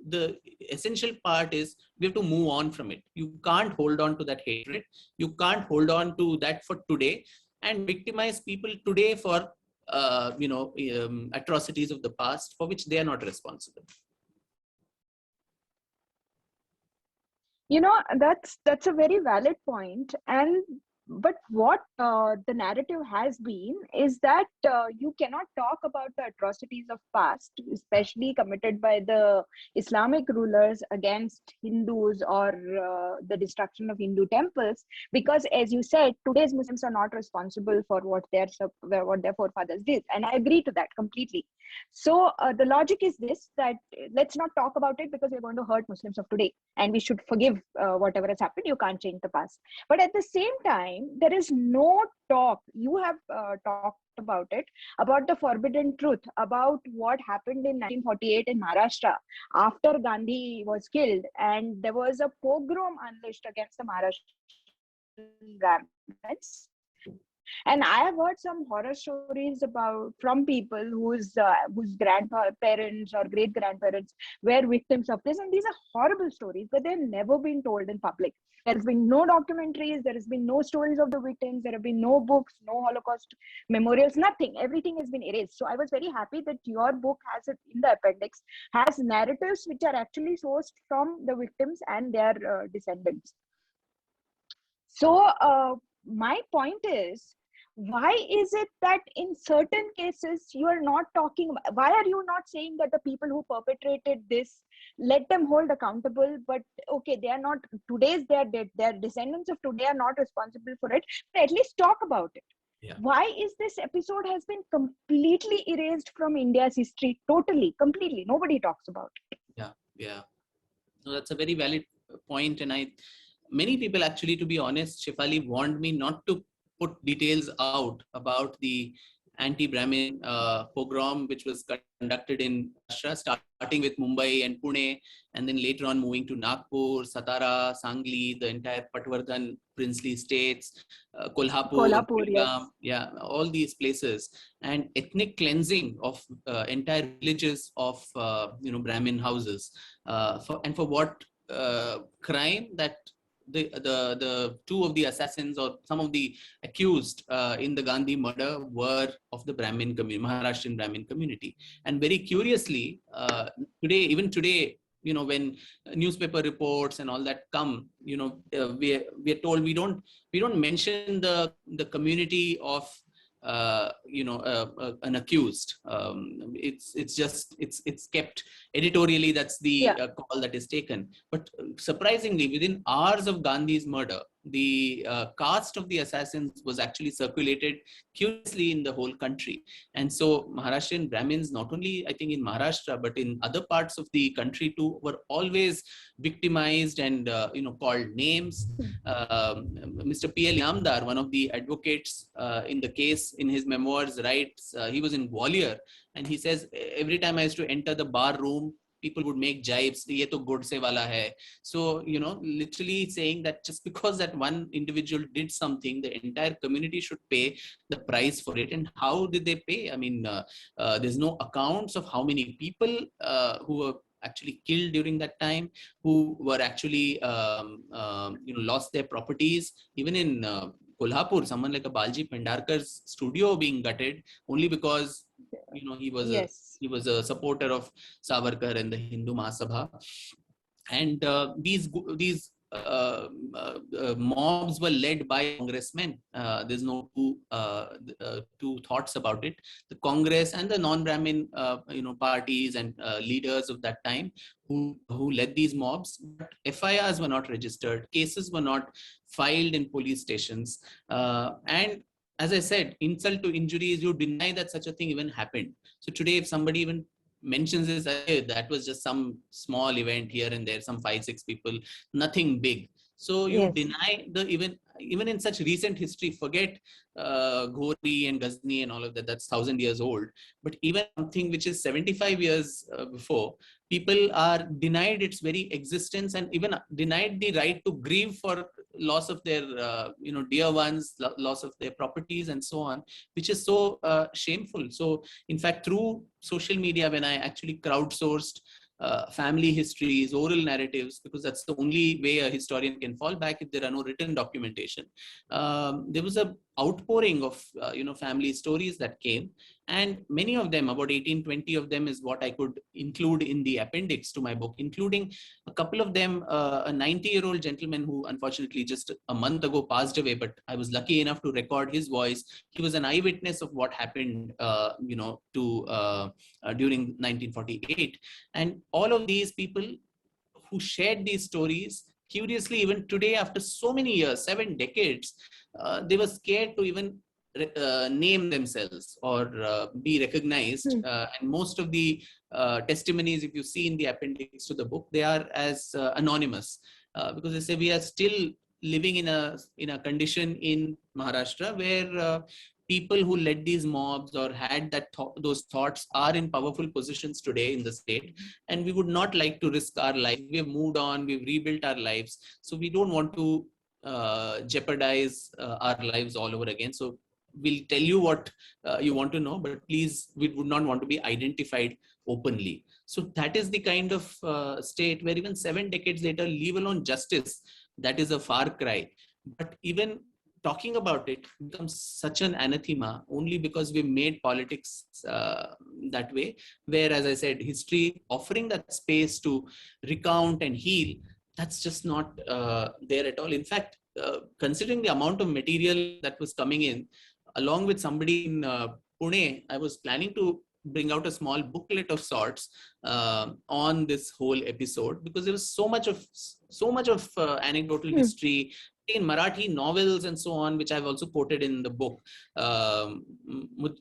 Speaker 4: the essential part is we have to move on from it. You can't hold on to that hatred. You can't hold on to that for today and victimize people today for atrocities of the past for which they are not responsible.
Speaker 3: You know, that's a very valid point. But what the narrative has been is that you cannot talk about the atrocities of past, especially committed by the Islamic rulers against Hindus, or the destruction of Hindu temples, because, as you said, today's Muslims are not responsible for what their forefathers did, and I agree to that completely. So the logic is this: that let's not talk about it because we're going to hurt Muslims of today, and we should forgive whatever has happened. You can't change the past. But at the same time, there is no talk. You have talked about it, about the forbidden truth, about what happened in 1948 in Maharashtra after Gandhi was killed, and there was a pogrom unleashed against the Maharashtrian Brahmins. And I have heard some horror stories from people whose grandparents or great grandparents were victims of this, and these are horrible stories, but they've never been told in public. There has been no documentaries, there has been no stories of the victims, there have been no books, no Holocaust memorials, nothing. Everything has been erased. So I was very happy that your book has it in the appendix, has narratives which are actually sourced from the victims and their descendants. So my point is, why is it that in certain cases you are not talking about, why are you not saying that the people who perpetrated this, let them hold accountable, but okay, they are not, today's they are dead, their descendants of today are not responsible for it, but at least talk about it.
Speaker 4: Yeah.
Speaker 3: Why is this episode has been completely erased from India's history? Totally, completely, nobody talks about it.
Speaker 4: Yeah. No, that's a very valid point, and many people actually, to be honest, Shefali warned me not to put details out about the anti-Brahmin pogrom which was conducted in Maharashtra, starting with Mumbai and Pune, and then later on moving to Nagpur, Satara, Sangli, the entire Patwardhan princely states, Kolhapur,
Speaker 3: Yes.
Speaker 4: yeah, all these places, and ethnic cleansing of entire villages of Brahmin houses, for what crime? That the two of the assassins or some of the accused in the Gandhi murder were of the Brahmin community, Maharashtrian Brahmin community. And very curiously, even today, when newspaper reports and all that come, we are told we don't mention the community of an accused. It's kept editorially. That's the call that is taken. But surprisingly, within hours of Gandhi's murder, the caste of the assassins was actually circulated curiously in the whole country. And so Maharashtrian Brahmins, not only I think in Maharashtra, but in other parts of the country too, were always victimized and called names. Mr. P.L. Yamdar, one of the advocates in the case, in his memoirs writes, he was in Gwalior, and he says, every time I used to enter the bar room, people would make jibes, ye to Godse wala hai. So, literally saying that just because that one individual did something, the entire community should pay the price for it. And how did they pay? I mean, there's no accounts of how many people who were actually killed during that time, who were actually lost their properties. Even in Kolhapur, someone like a Balji Pendarkar's studio being gutted only because he was a supporter of Savarkar and the Hindu Mahasabha. And these mobs were led by congressmen. There's no two thoughts about it. The Congress and the non-Brahmin parties and leaders of that time who led these mobs. But FIRs were not registered. Cases were not filed in police stations. And as I said, insult to injuries, you deny that such a thing even happened. So today, if somebody even mentions this, hey, that was just some small event here and there, some 5-6 people, nothing big. So you deny even in such recent history, forget Ghori and Ghazni and all of that, that's 1,000 years old. But even something which is 75 years before, people are denied its very existence and even denied the right to grieve for loss of their dear ones, loss of their properties and so on, which is so shameful. So in fact, through social media, when I actually crowdsourced family histories, oral narratives, because that's the only way a historian can fall back if there are no written documentation. There was a outpouring of family stories that came, and many of them, about 18-20 of them, is what I could include in the appendix to my book, including a couple of them. A 90-year-old gentleman who unfortunately just a month ago passed away, but I was lucky enough to record his voice. He was an eyewitness of what happened during 1948, and all of these people who shared these stories, curiously, even today, after so many years, 7 decades, they were scared to even name themselves or be recognized. And most of the testimonies, if you see in the appendix to the book, they are as anonymous, because they say we are still living in a condition in Maharashtra where people who led these mobs or had those thoughts are in powerful positions today in the state, and we would not like to risk our life. We have moved on, we've rebuilt our lives, so we don't want to jeopardize our lives all over again. So we'll tell you what you want to know, but please, we would not want to be identified openly. So that is the kind of state where even 7 decades later, leave alone justice, that is a far cry. But even talking about it becomes such an anathema only because we made politics that way, where, as I said, history offering that space to recount and heal, that's just not there at all. In fact, considering the amount of material that was coming in, along with somebody in Pune, I was planning to bring out a small booklet of sorts on this whole episode, because there was so much of anecdotal history in Marathi novels and so on, which I've also quoted in the book.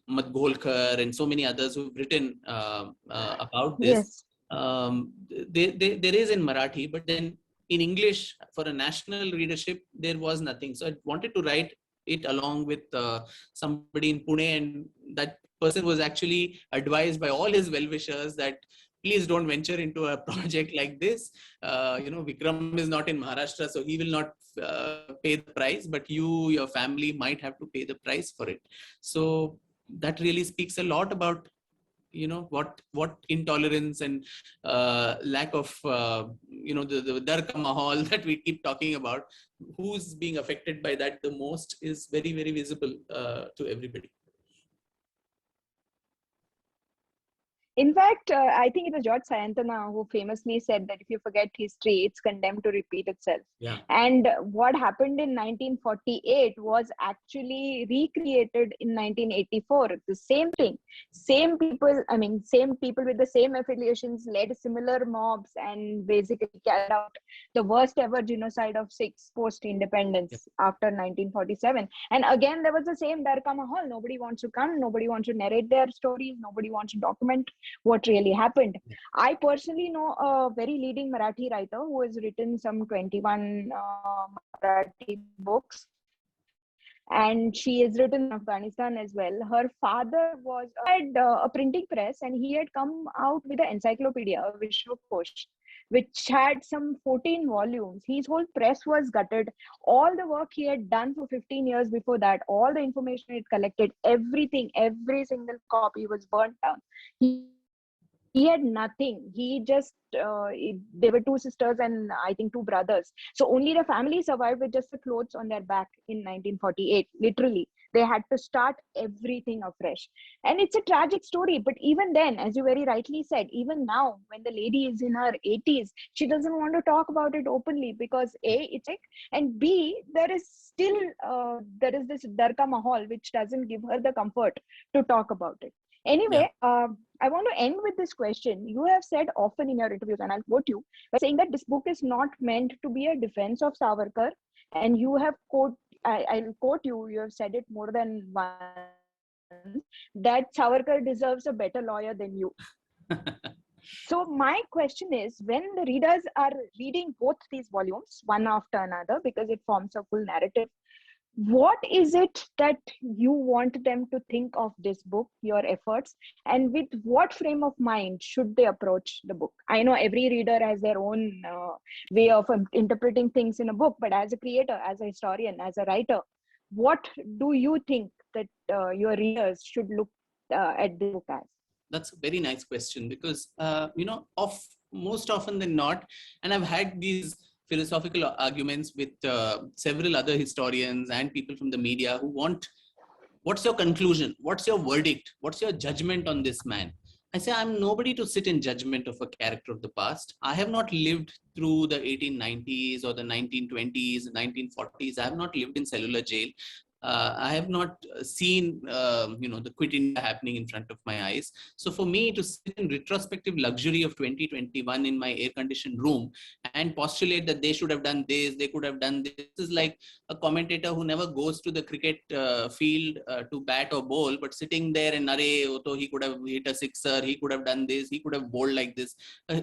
Speaker 4: Madgolkar and so many others who've written about this. Yes. There is in Marathi, but then in English for a national readership, there was nothing. So I wanted to write it along with somebody in Pune, and that person was actually advised by all his well-wishers that please don't venture into a project like this. Vikram is not in Maharashtra, so he will not pay the price, but your family might have to pay the price for it. So that really speaks a lot about what intolerance and lack of the dar ka mahal that we keep talking about, who's being affected by that the most, is very, very visible to everybody.
Speaker 3: In fact, I think it was George Santayana who famously said that if you forget history, it's condemned to repeat itself.
Speaker 4: Yeah.
Speaker 3: And what happened in 1948 was actually recreated in 1984. The same thing. Same people with the same affiliations led similar mobs and basically carried out the worst ever genocide of Sikhs post-independence after 1947. And again, there was the same dar ka mahal. Nobody wants to come. Nobody wants to narrate their stories. Nobody wants to document what really happened. I personally know a very leading Marathi writer who has written some 21 Marathi books, and she has written in Afghanistan as well. Her father had a printing press, and he had come out with an encyclopedia, Vishwakosh, which had some 14 volumes. His whole press was gutted. All the work he had done for 15 years before that, all the information he had collected, everything, every single copy was burnt down. He had nothing. He just, there were 2 sisters and I think 2 brothers. So only the family survived with just the clothes on their back in 1948. Literally, they had to start everything afresh. And it's a tragic story. But even then, as you very rightly said, even now, when the lady is in her 80s, she doesn't want to talk about it openly because A, it's sick, and B, there is still, there is this dar ka mahal, which doesn't give her the comfort to talk about it. Anyway, I want to end with this question. You have said often in your interviews, and I'll quote you, by saying that this book is not meant to be a defense of Savarkar. And you have I'll quote you, you have said it more than once, that Savarkar deserves a better lawyer than you. So my question is, when the readers are reading both these volumes, one after another, because it forms a full narrative, what is it that you want them to think of this book, your efforts, and with what frame of mind should they approach the book? I know every reader has their own way of interpreting things in a book, but as a creator, as a historian, as a writer, what do you think that your readers should look at the book as?
Speaker 4: That's a very nice question, because, of most often than not. And I've had these philosophical arguments with several other historians and people from the media who want, what's your conclusion? What's your verdict? What's your judgment on this man? I say, I'm nobody to sit in judgment of a character of the past. I have not lived through the 1890s or the 1920s, 1940s. I have not lived in cellular jail. I have not seen, the Quit India happening in front of my eyes. So for me to sit in retrospective luxury of 2021 in my air-conditioned room and postulate that they should have done this, they could have done this, is like a commentator who never goes to the cricket field to bat or bowl, but sitting there and, he could have hit a sixer, he could have done this, he could have bowled like this.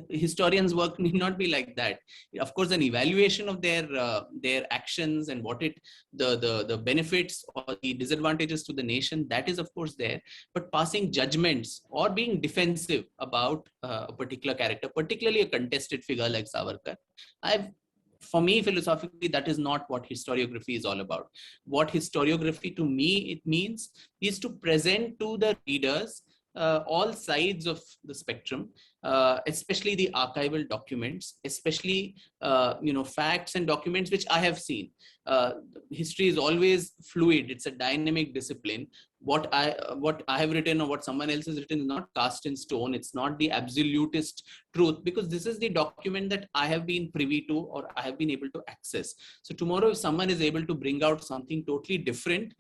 Speaker 4: Historians' work need not be like that. Of course, an evaluation of their actions and what the benefits or the disadvantages to the nation, that is of course there, but passing judgments or being defensive about a particular character, particularly a contested figure like Savarkar, for me, philosophically, that is not what historiography is all about. What historiography to me, it means is to present to the readers all sides of the spectrum, especially the archival documents, especially facts and documents which I have seen. History is always fluid. It's a dynamic discipline. What I have written or what someone else has written is not cast in stone. It's not the absolutist truth, because this is the document that I have been privy to or I have been able to access. So tomorrow, if someone is able to bring out something totally different,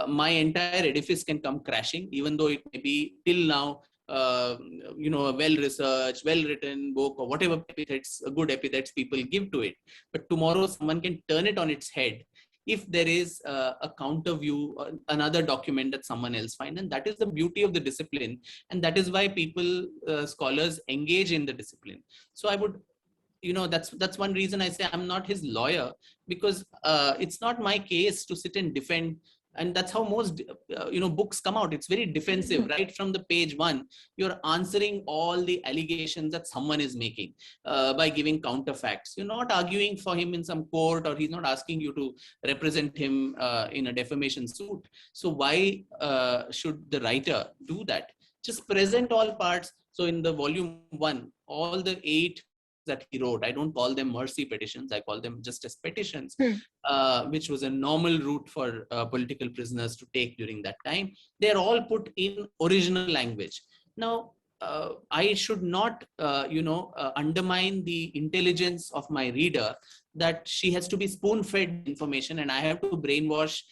Speaker 4: my entire edifice can come crashing, even though it may be till now a well-researched, well-written book or whatever epithets, good epithets people give to it. But tomorrow someone can turn it on its head if there is a counter view, another document that someone else finds. And that is the beauty of the discipline. And that is why people, scholars engage in the discipline. So I would, that's one reason I say I'm not his lawyer, because it's not my case to sit and defend. And that's how most, books come out. It's very defensive, right from the page one. You're answering all the allegations that someone is making by giving counterfacts. You're not arguing for him in some court, or he's not asking you to represent him in a defamation suit. So why should the writer do that? Just present all parts. So in the volume 1, all the 8 that he wrote, I don't call them mercy petitions, I call them just as petitions, which was a normal route for political prisoners to take during that time. They're all put in original language. Now, I should not, undermine the intelligence of my reader, that she has to be spoon-fed information and I have to brainwash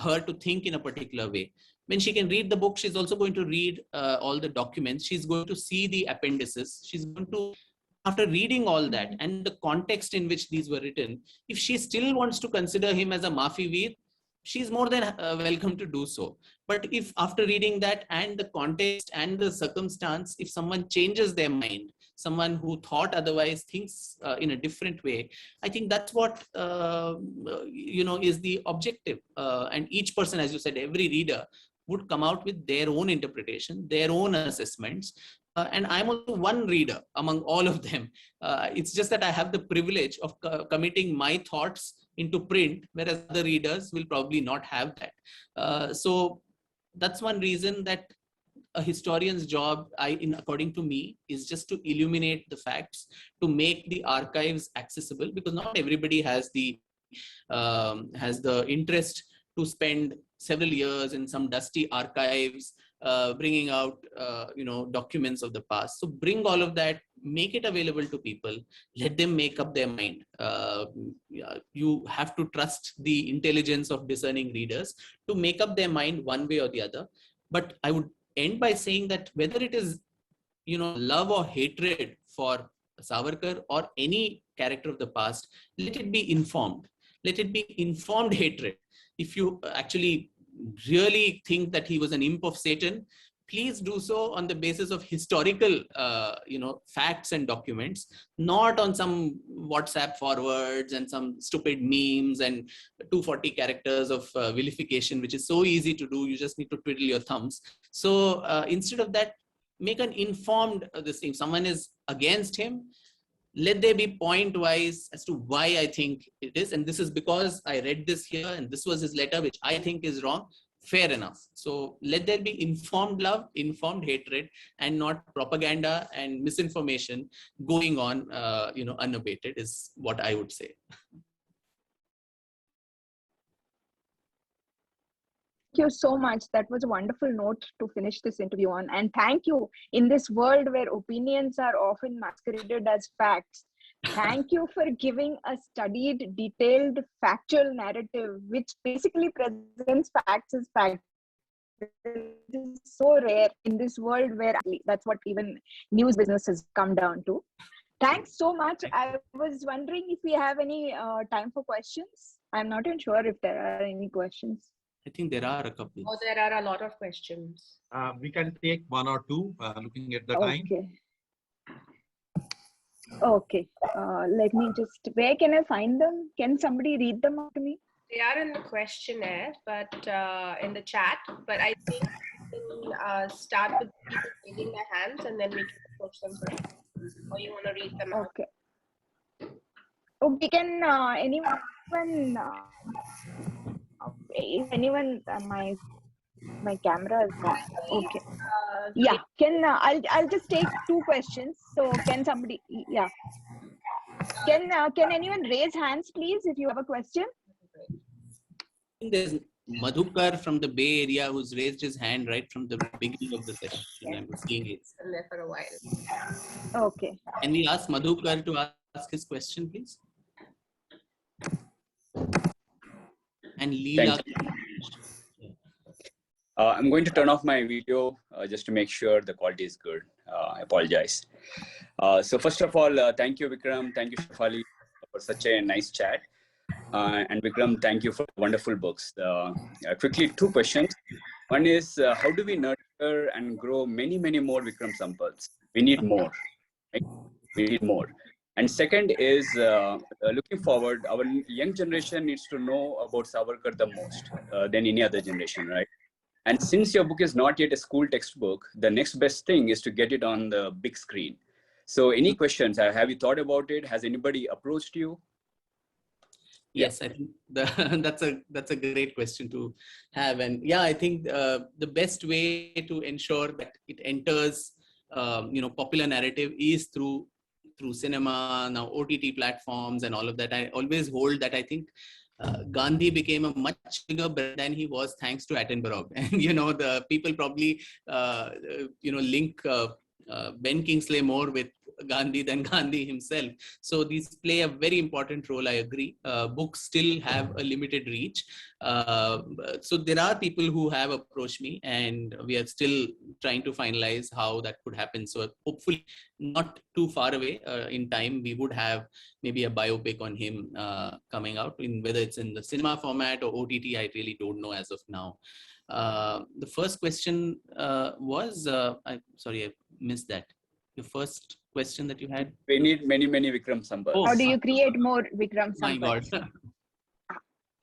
Speaker 4: her to think in a particular way. When she can read the book, she's also going to read all the documents. She's going to see the appendices. She's going to, after reading all that and the context in which these were written, if she still wants to consider him as a Maafi Veer, she's more than welcome to do so. But if after reading that and the context and the circumstance, if someone changes their mind, someone who thought otherwise thinks in a different way, I think that's what, is the objective. And each person, as you said, every reader would come out with their own interpretation, their own assessments. And I'm also one reader among all of them. It's just that I have the privilege of committing my thoughts into print, whereas other readers will probably not have that. So that's one reason that a historian's job, according to me, is just to illuminate the facts, to make the archives accessible, because not everybody has the interest to spend several years in some dusty archives, bringing out, documents of the past. So bring all of that, make it available to people, let them make up their mind. You have to trust the intelligence of discerning readers to make up their mind one way or the other. But I would end by saying that whether it is, love or hatred for Savarkar or any character of the past, let it be informed. Let it be informed hatred. If you actually really think that he was an imp of Satan, please do so on the basis of historical, facts and documents, not on some WhatsApp forwards and some stupid memes and 240 characters of vilification, which is so easy to do. You just need to twiddle your thumbs. So instead of that, make an informed this thing. Someone is against him, let there be point-wise as to why I think it is. And this is because I read this here and this was his letter, which I think is wrong. fair enough. So let there be informed love, informed hatred, and not propaganda and misinformation going on, unabated is what I would say.
Speaker 3: Thank you so much. That was a wonderful note to finish this interview on. And thank you. In this world where opinions are often masqueraded as facts, thank you for giving a studied, detailed, factual narrative, which basically presents facts as facts. It is so rare in this world where that's what even news business has come down to. Thanks so much. I was wondering if we have any time for questions. I'm not even sure if there are any questions.
Speaker 4: I think there are a couple.
Speaker 6: Oh, there are a lot of questions.
Speaker 1: We can take one or two, looking at the time.
Speaker 3: Okay. Let me just, where can I find them? Can somebody read them out to me?
Speaker 6: They are in the questionnaire, but in the chat. But I think we can start with people raising their hands, and then we can approach them for it. Or you want to read them out?
Speaker 3: Okay. Okay, can anyone, my camera is on. Okay. Yeah, can I'll just take two questions. So can somebody, yeah. Can anyone raise hands, please, if you have a question?
Speaker 4: I think there's Madhukar from the Bay Area who's raised his hand right from the beginning of the session. I'm seeing it.
Speaker 6: Been there for a while.
Speaker 3: Okay.
Speaker 4: Can we ask Madhukar to ask his question, please? And Leela.
Speaker 7: I'm going to turn off my video just to make sure the quality is good. I apologize. So first of all, thank you, Vikram. Thank you, Shefali, for such a nice chat. And Vikram, thank you for wonderful books. Quickly, two questions. One is, how do we nurture and grow many, many more Vikram Sampaths? We need more. Right? We need more. And second is, looking forward, our young generation needs to know about Savarkar the most than any other generation, right? And since your book is not yet a school textbook, the next best thing is to get it on the big screen. So any questions? Have you thought about it? Has anybody approached you?
Speaker 4: Yes, I think that's a great question to have. And yeah, I think the best way to ensure that it enters, popular narrative is through cinema, now OTT platforms and all of that. I always hold that I think Gandhi became a much bigger brand than he was thanks to Attenborough. And, the people probably, link Ben Kingsley more with Gandhi than Gandhi himself. So these play a very important role, I agree. Books still have a limited reach. So there are people who have approached me, and we are still trying to finalize how that could happen. So hopefully not too far away in time, we would have maybe a biopic on him coming out, in whether it's in the cinema format or OTT, I really don't know as of now. The first question was, sorry, I missed that. Your first question that you had?
Speaker 7: We need many, many Vikram Sampaths.
Speaker 4: Oh,
Speaker 3: How do you create more Vikram
Speaker 4: my
Speaker 3: Sampaths?
Speaker 4: God.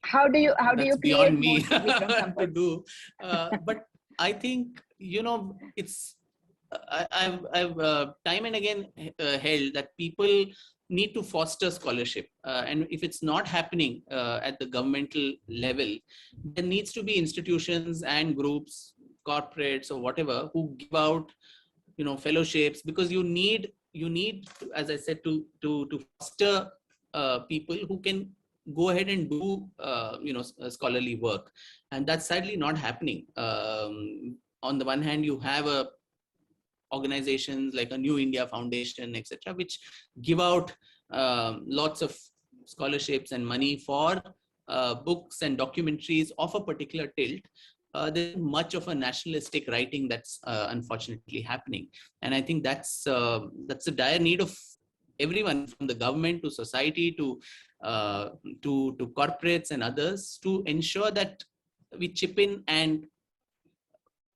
Speaker 3: How do you create
Speaker 4: beyond
Speaker 3: more
Speaker 4: me
Speaker 3: Vikram
Speaker 4: to
Speaker 3: Sampaths?
Speaker 4: do. But I think, it's, I've time and again held that people need to foster scholarship. And if it's not happening at the governmental level, there needs to be institutions and groups, corporates or whatever, who give out, fellowships, because you need, as I said, to foster people who can go ahead and do, scholarly work. And that's sadly not happening. On the one hand, you have organizations like a New India Foundation, etc., which give out lots of scholarships and money for books and documentaries of a particular tilt. There's much of a nationalistic writing that's unfortunately happening, and I think that's a dire need of everyone, from the government to society to corporates and others, to ensure that we chip in and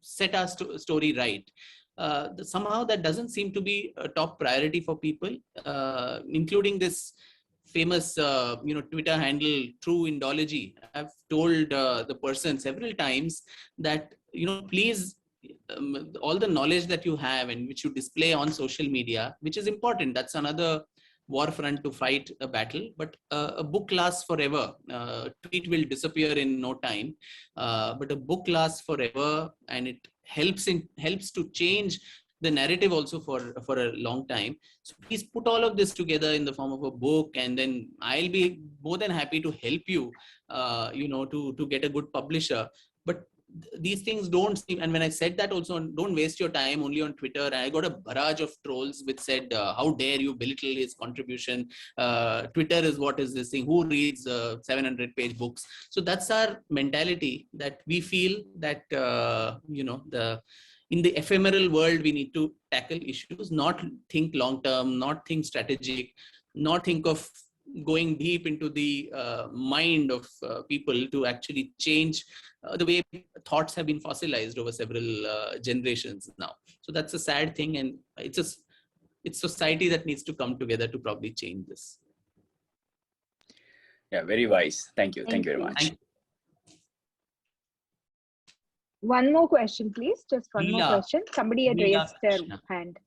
Speaker 4: set our story right. Somehow that doesn't seem to be a top priority for people, including this famous, Twitter handle, True Indology. I've told the person several times that, please, all the knowledge that you have and which you display on social media, which is important. That's another war front to fight a battle, but a book lasts forever. Tweet will disappear in no time, but a book lasts forever, and it helps to change the narrative also for a long time. So please put all of this together in the form of a book, and then I'll be more than happy to help you, to get a good publisher. But these things don't seem, and when I said that also, don't waste your time only on Twitter. I got a barrage of trolls which said, how dare you belittle his contribution? Twitter is what is this thing? Who reads 700-page books? So that's our mentality, that we feel that, in the ephemeral world, we need to tackle issues, not think long-term, not think strategic, not think of going deep into the mind of people to actually change the way thoughts have been fossilized over several generations now. So that's a sad thing, and it's society that needs to come together to probably change this.
Speaker 7: Yeah, very wise. Thank you. Thank you very much.
Speaker 3: One more question, please. Just one more question. Somebody had raised their hand.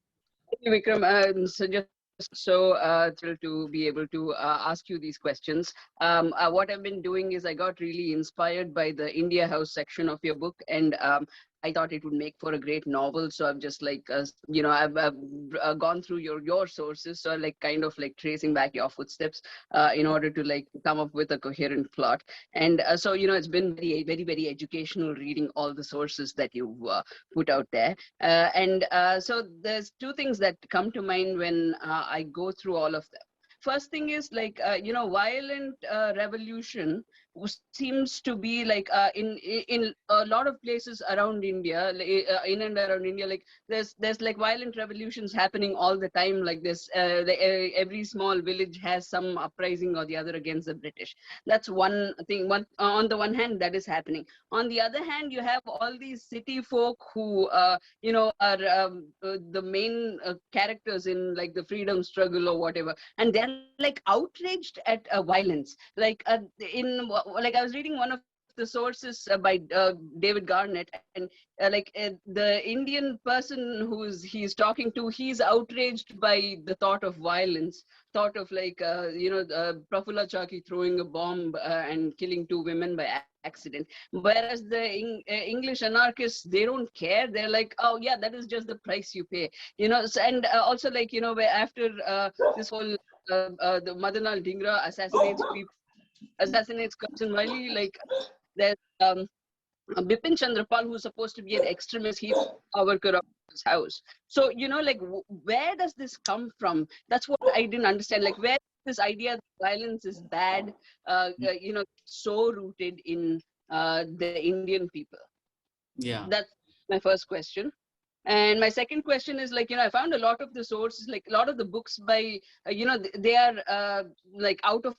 Speaker 8: Thank you, Vikram. So thrilled to be able to ask you these questions. What I've been doing is I got really inspired by the India House section of your book, and I thought it would make for a great novel. So I'm just like, I've gone through your sources. So like kind of like tracing back your footsteps in order to like come up with a coherent plot. And so, it's been very, very, very educational reading all the sources that you've put out there. So there's two things that come to mind when I go through all of them. First thing is like, violent revolution seems to be like in a lot of places around India, in and around India, like there's like violent revolutions happening all the time. Like this, every small village has some uprising or the other against the British. That's one thing. On the one hand, that is happening. On the other hand, you have all these city folk who, are the main characters in like the freedom struggle or whatever, and they're like outraged at violence. Like like I was reading one of the sources by David Garnett, and the Indian person he's talking to, he's outraged by the thought of violence, thought of like Prafulla Chaki throwing a bomb and killing 2 women by accident. Whereas the English anarchists, they don't care. They're like, oh yeah, that is just the price you pay, So, and also like where after this whole the Madanlal Dhingra assassinates Cousin Wiley, like there's Bipin Chandrapal, who's supposed to be an extremist, he's a worker of his house. So, like where does this come from? That's what I didn't understand. Like where this idea that violence is bad, so rooted in the Indian people.
Speaker 4: Yeah.
Speaker 8: That's my first question. And my second question is like, I found a lot of the sources, like a lot of the books by, they are like out of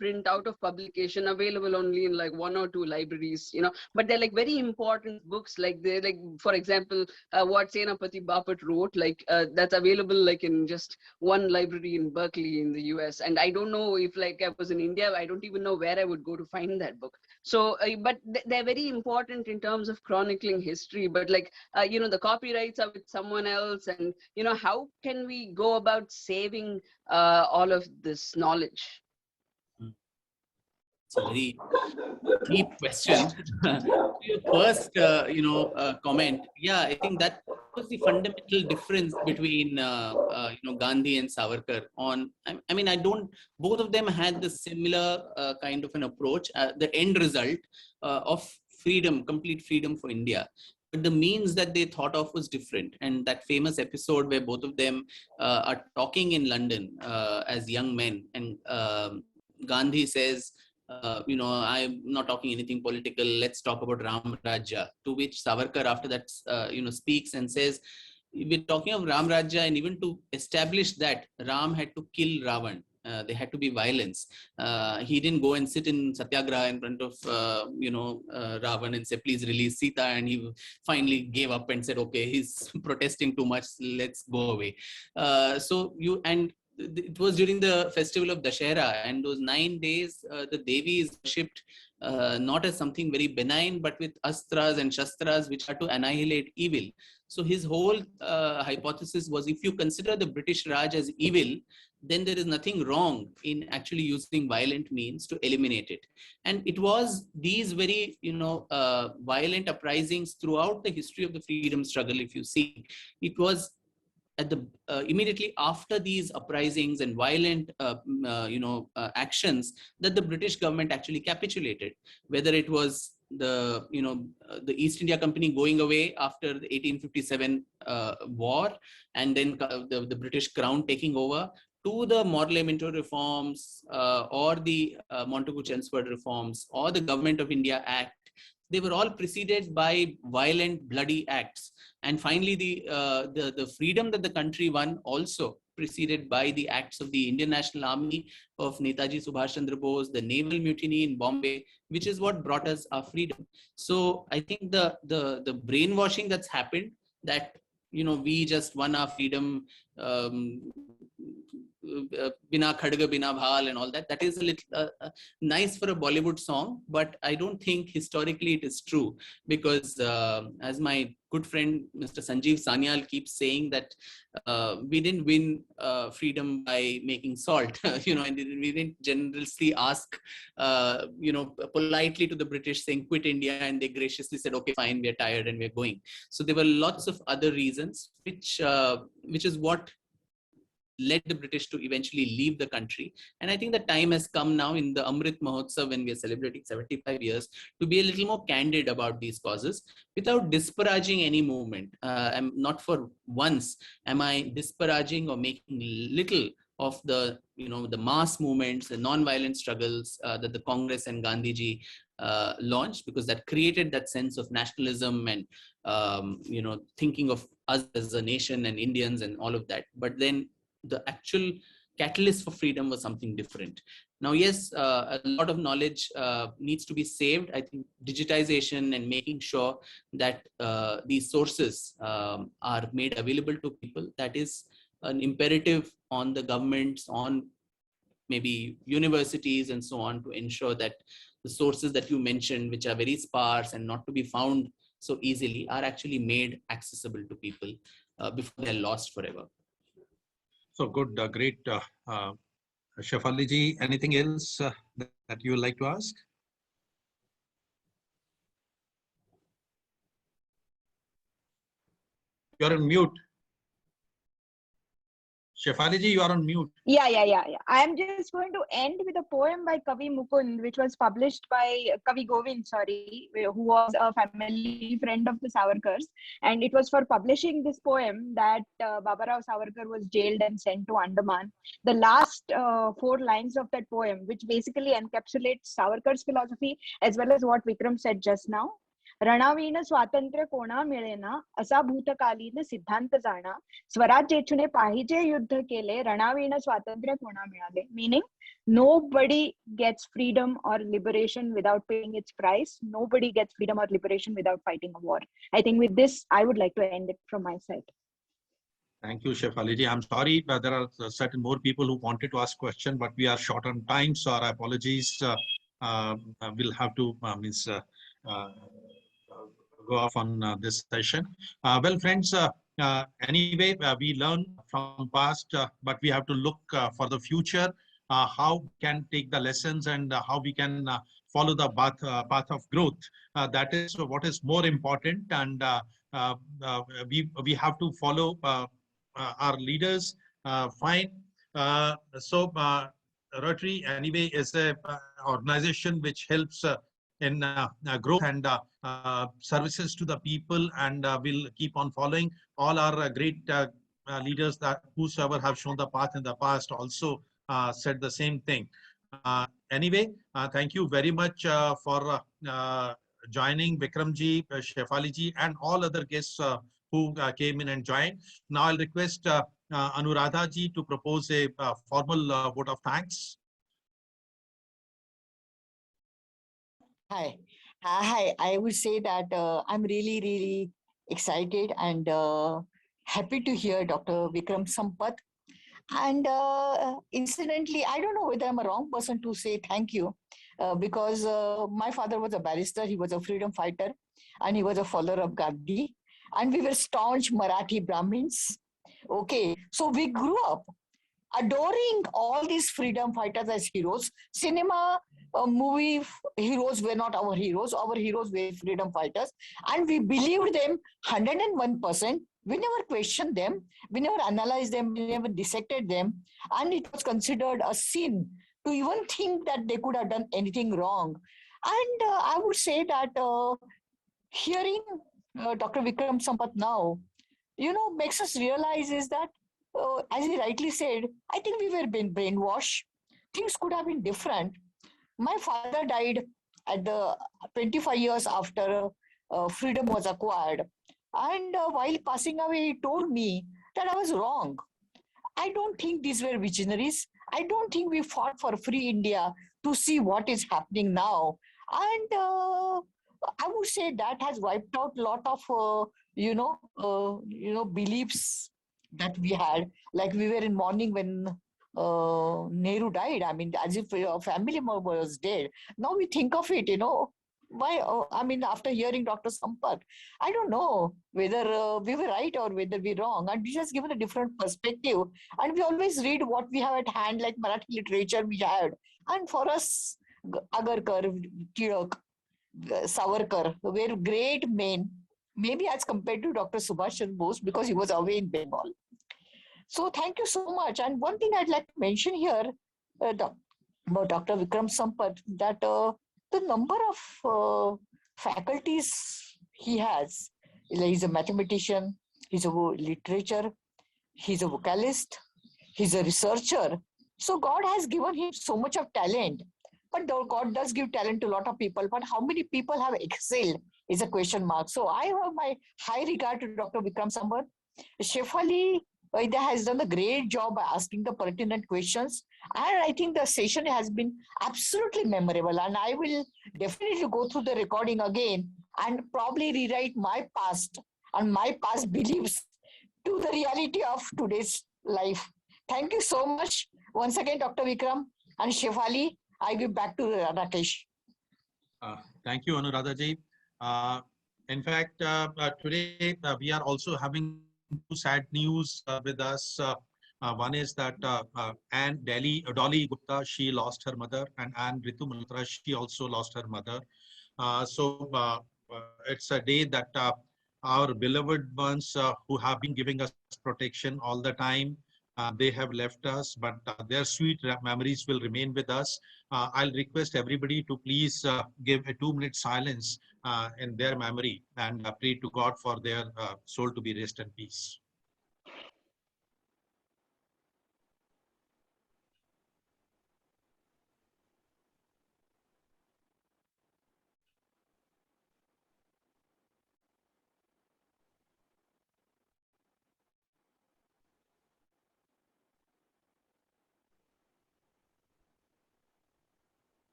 Speaker 8: print, out of publication, available only in like 1 or 2 libraries, but they're like very important books. Like they like, for example, what Senapati Bapat wrote, like that's available like in just 1 library in Berkeley in the US. And I don't know if like I was in India, I don't even know where I would go to find that book. So, but they're very important in terms of chronicling history, but like, the copyrights are with someone else, and how can we go about saving all of this knowledge?
Speaker 4: It's a very deep question. Your first comment, yeah, I think that was the fundamental difference between Gandhi and Savarkar. Both of them had the similar kind of an approach, the end result of freedom, complete freedom for India. But the means that they thought of was different. And that famous episode where both of them are talking in London as young men, and Gandhi says, I'm not talking anything political, let's talk about Ram Rajya. To which Savarkar after that, speaks and says, we're talking of Ram Rajya, and even to establish that, Ram had to kill Ravan. There had to be violence. He didn't go and sit in Satyagraha in front of, Ravan and say, please release Sita. And he finally gave up and said, okay, he's protesting too much, let's go away. It was during the festival of Dashera, and those 9 days, the Devi is worshipped not as something very benign, but with astras and shastras, which are to annihilate evil. So his whole hypothesis was, if you consider the British Raj as evil, then there is nothing wrong in actually using violent means to eliminate it. And it was these very, violent uprisings throughout the history of the freedom struggle. If you see, it was at the immediately after these uprisings and violent actions that the British government actually capitulated, whether it was the East India Company going away after the 1857 war, and then the British Crown taking over, to the Morley Minto reforms or the Montagu-Chelmsford reforms or the Government of India Act. They were all preceded by violent, bloody acts. And finally, the freedom that the country won also preceded by the acts of the Indian National Army of Netaji Subhash Chandra Bose, the naval mutiny in Bombay, which is what brought us our freedom. So I think the brainwashing that's happened, that we just won our freedom, Bina Khadga Bina Bhal and all that, that is a little nice for a Bollywood song, but I don't think historically it is true, because as my good friend Mr. Sanjeev Sanyal keeps saying, that we didn't win freedom by making salt, and we didn't generously ask, politely to the British saying quit India, and they graciously said, okay, fine, we're tired and we're going. So there were lots of other reasons, which is what led the British to eventually leave the country. And I think the time has come now in the Amrit Mahotsav, when we are celebrating 75 years, to be a little more candid about these causes without disparaging any movement. I'm not for once am I disparaging or making little of the, the mass movements, the non-violent struggles that the Congress and Gandhiji launched, because that created that sense of nationalism and, thinking of us as a nation and Indians and all of that. But then the actual catalyst for freedom was something different. Now, yes, a lot of knowledge needs to be saved. I think digitization and making sure that these sources are made available to people, that is an imperative on the governments, on maybe universities and so on, to ensure that the sources that you mentioned, which are very sparse and not to be found so easily, are actually made accessible to people before they're lost forever.
Speaker 1: So good, great. Shefali ji, anything else that you would like to ask? You're on mute. Shefali ji, you are on mute.
Speaker 3: Yeah. I am just going to end with a poem by Kavi Mukund, which was published by Kavi Govind, who was a family friend of the Savarkars. And it was for publishing this poem that Babarao Savarkar was jailed and sent to Andaman. The last 4 lines of that poem, which basically encapsulates Savarkar's philosophy as well as what Vikram said just now. रणावीण स्वातंत्र्य कोणा मिळेना असा भूतकालीन सिद्धांत जाणा स्वराज्येच्छुने पाहिजे युद्ध केले रणवीण स्वातंत्र्य कोणा मिळाले. Meaning, nobody gets freedom or liberation without paying its price. Nobody gets freedom or liberation without fighting a war. I think with this, I would like to end it from my side.
Speaker 1: Thank you, Shefali ji. I'm sorry, but there are certain more people who wanted to ask questions, but we are short on time, so our apologies. We'll have to go off on this session. Well, friends, anyway, we learn from past, but we have to look for the future, how we can take the lessons and how we can follow the path of growth. That is what is more important, and we have to follow our leaders. Fine. So Rotary anyway is a organization which helps in growth and services to the people, and will keep on following. All our great leaders that whosoever have shown the path in the past also said the same thing. Anyway, thank you very much for joining, Vikramji, Shefali ji, and all other guests who came in and joined. Now I'll request Anuradha ji to propose a formal vote of thanks.
Speaker 9: Hi. Hi. I would say that I'm really, really excited and happy to hear Dr. Vikram Sampath. And incidentally, I don't know whether I'm a wrong person to say thank you, because my father was a barrister, he was a freedom fighter, and he was a follower of Gandhi. And we were staunch Marathi Brahmins. Okay, so we grew up adoring all these freedom fighters as heroes. Cinema, movie heroes were not our heroes. Our heroes were freedom fighters. And we believed them 101%. We never questioned them. We never analyzed them. We never dissected them. And it was considered a sin to even think that they could have done anything wrong. And I would say that hearing Dr. Vikram Sampath now, makes us realize is that, as he rightly said, I think we were being brainwashed. Things could have been different. My father died at the 25 years after freedom was acquired. And while passing away, he told me that I was wrong. I don't think these were visionaries. I don't think we fought for free India to see what is happening now. And I would say that has wiped out a lot of, beliefs that we had. Like we were in mourning when Nehru died. I mean, as if a family member was dead. Now we think of it, why? After hearing Dr. Sampath, I don't know whether we were right or whether we're wrong. And this has given a different perspective. And we always read what we have at hand, like Marathi literature we had. And for us, Agarkar, Tilak, Savarkar were great men, maybe as compared to Dr. Subhash Chandra Bose, because he was away in Bengal. So thank you so much. And one thing I'd like to mention here about Dr. Vikram Sampath, that the number of faculties he has. He's a mathematician, he's a literature, he's a vocalist, he's a researcher. So God has given him so much of talent. But God does give talent to a lot of people. But how many people have excelled is a question mark. So I have my high regard to Dr. Vikram Sampath. Shefali has done a great job by asking the pertinent questions. And I think the session has been absolutely memorable. And I will definitely go through the recording again and probably rewrite my past and my past beliefs to the reality of today's life. Thank you so much. Once again, Dr. Vikram and Shefali, I give back to Rakesh.
Speaker 1: Thank you, Anuradha ji. In fact, today we are also having two sad news with us. One is that Anne Dolly Gupta, she lost her mother, and Anne Ritu Malhotra, she also lost her mother. So it's a day that our beloved ones who have been giving us protection all the time, they have left us, but their sweet memories will remain with us. I'll request everybody to please give a 2-minute silence in their memory and pray to God for their soul to be rest in peace.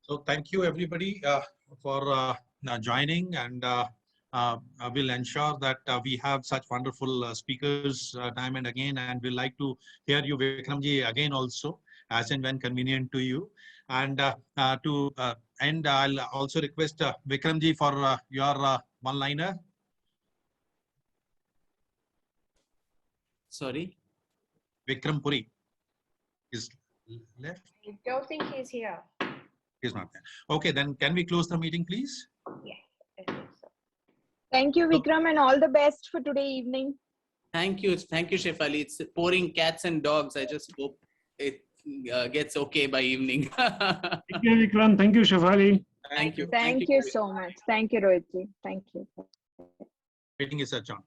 Speaker 1: So thank you everybody for joining, and will ensure that we have such wonderful speakers time and again, and we'd like to hear you, Vikramji, again also, as and when convenient to you. And to end, I'll also request Vikramji for your one-liner.
Speaker 4: Sorry.
Speaker 1: Vikram Puri is left.
Speaker 6: I don't think he's here.
Speaker 1: He's not there. Okay, then can we close the meeting, please?
Speaker 6: Yeah, I think so.
Speaker 3: Thank you, Vikram, and all the best for today evening.
Speaker 4: Thank you, Shefali. It's pouring cats and dogs. I just hope it gets okay by evening.
Speaker 2: Thank you, Vikram. Thank you, Shefali.
Speaker 4: Thank you.
Speaker 3: Thank you so much. Thank you, Rohitji. Thank you.
Speaker 1: Meeting is adjourned.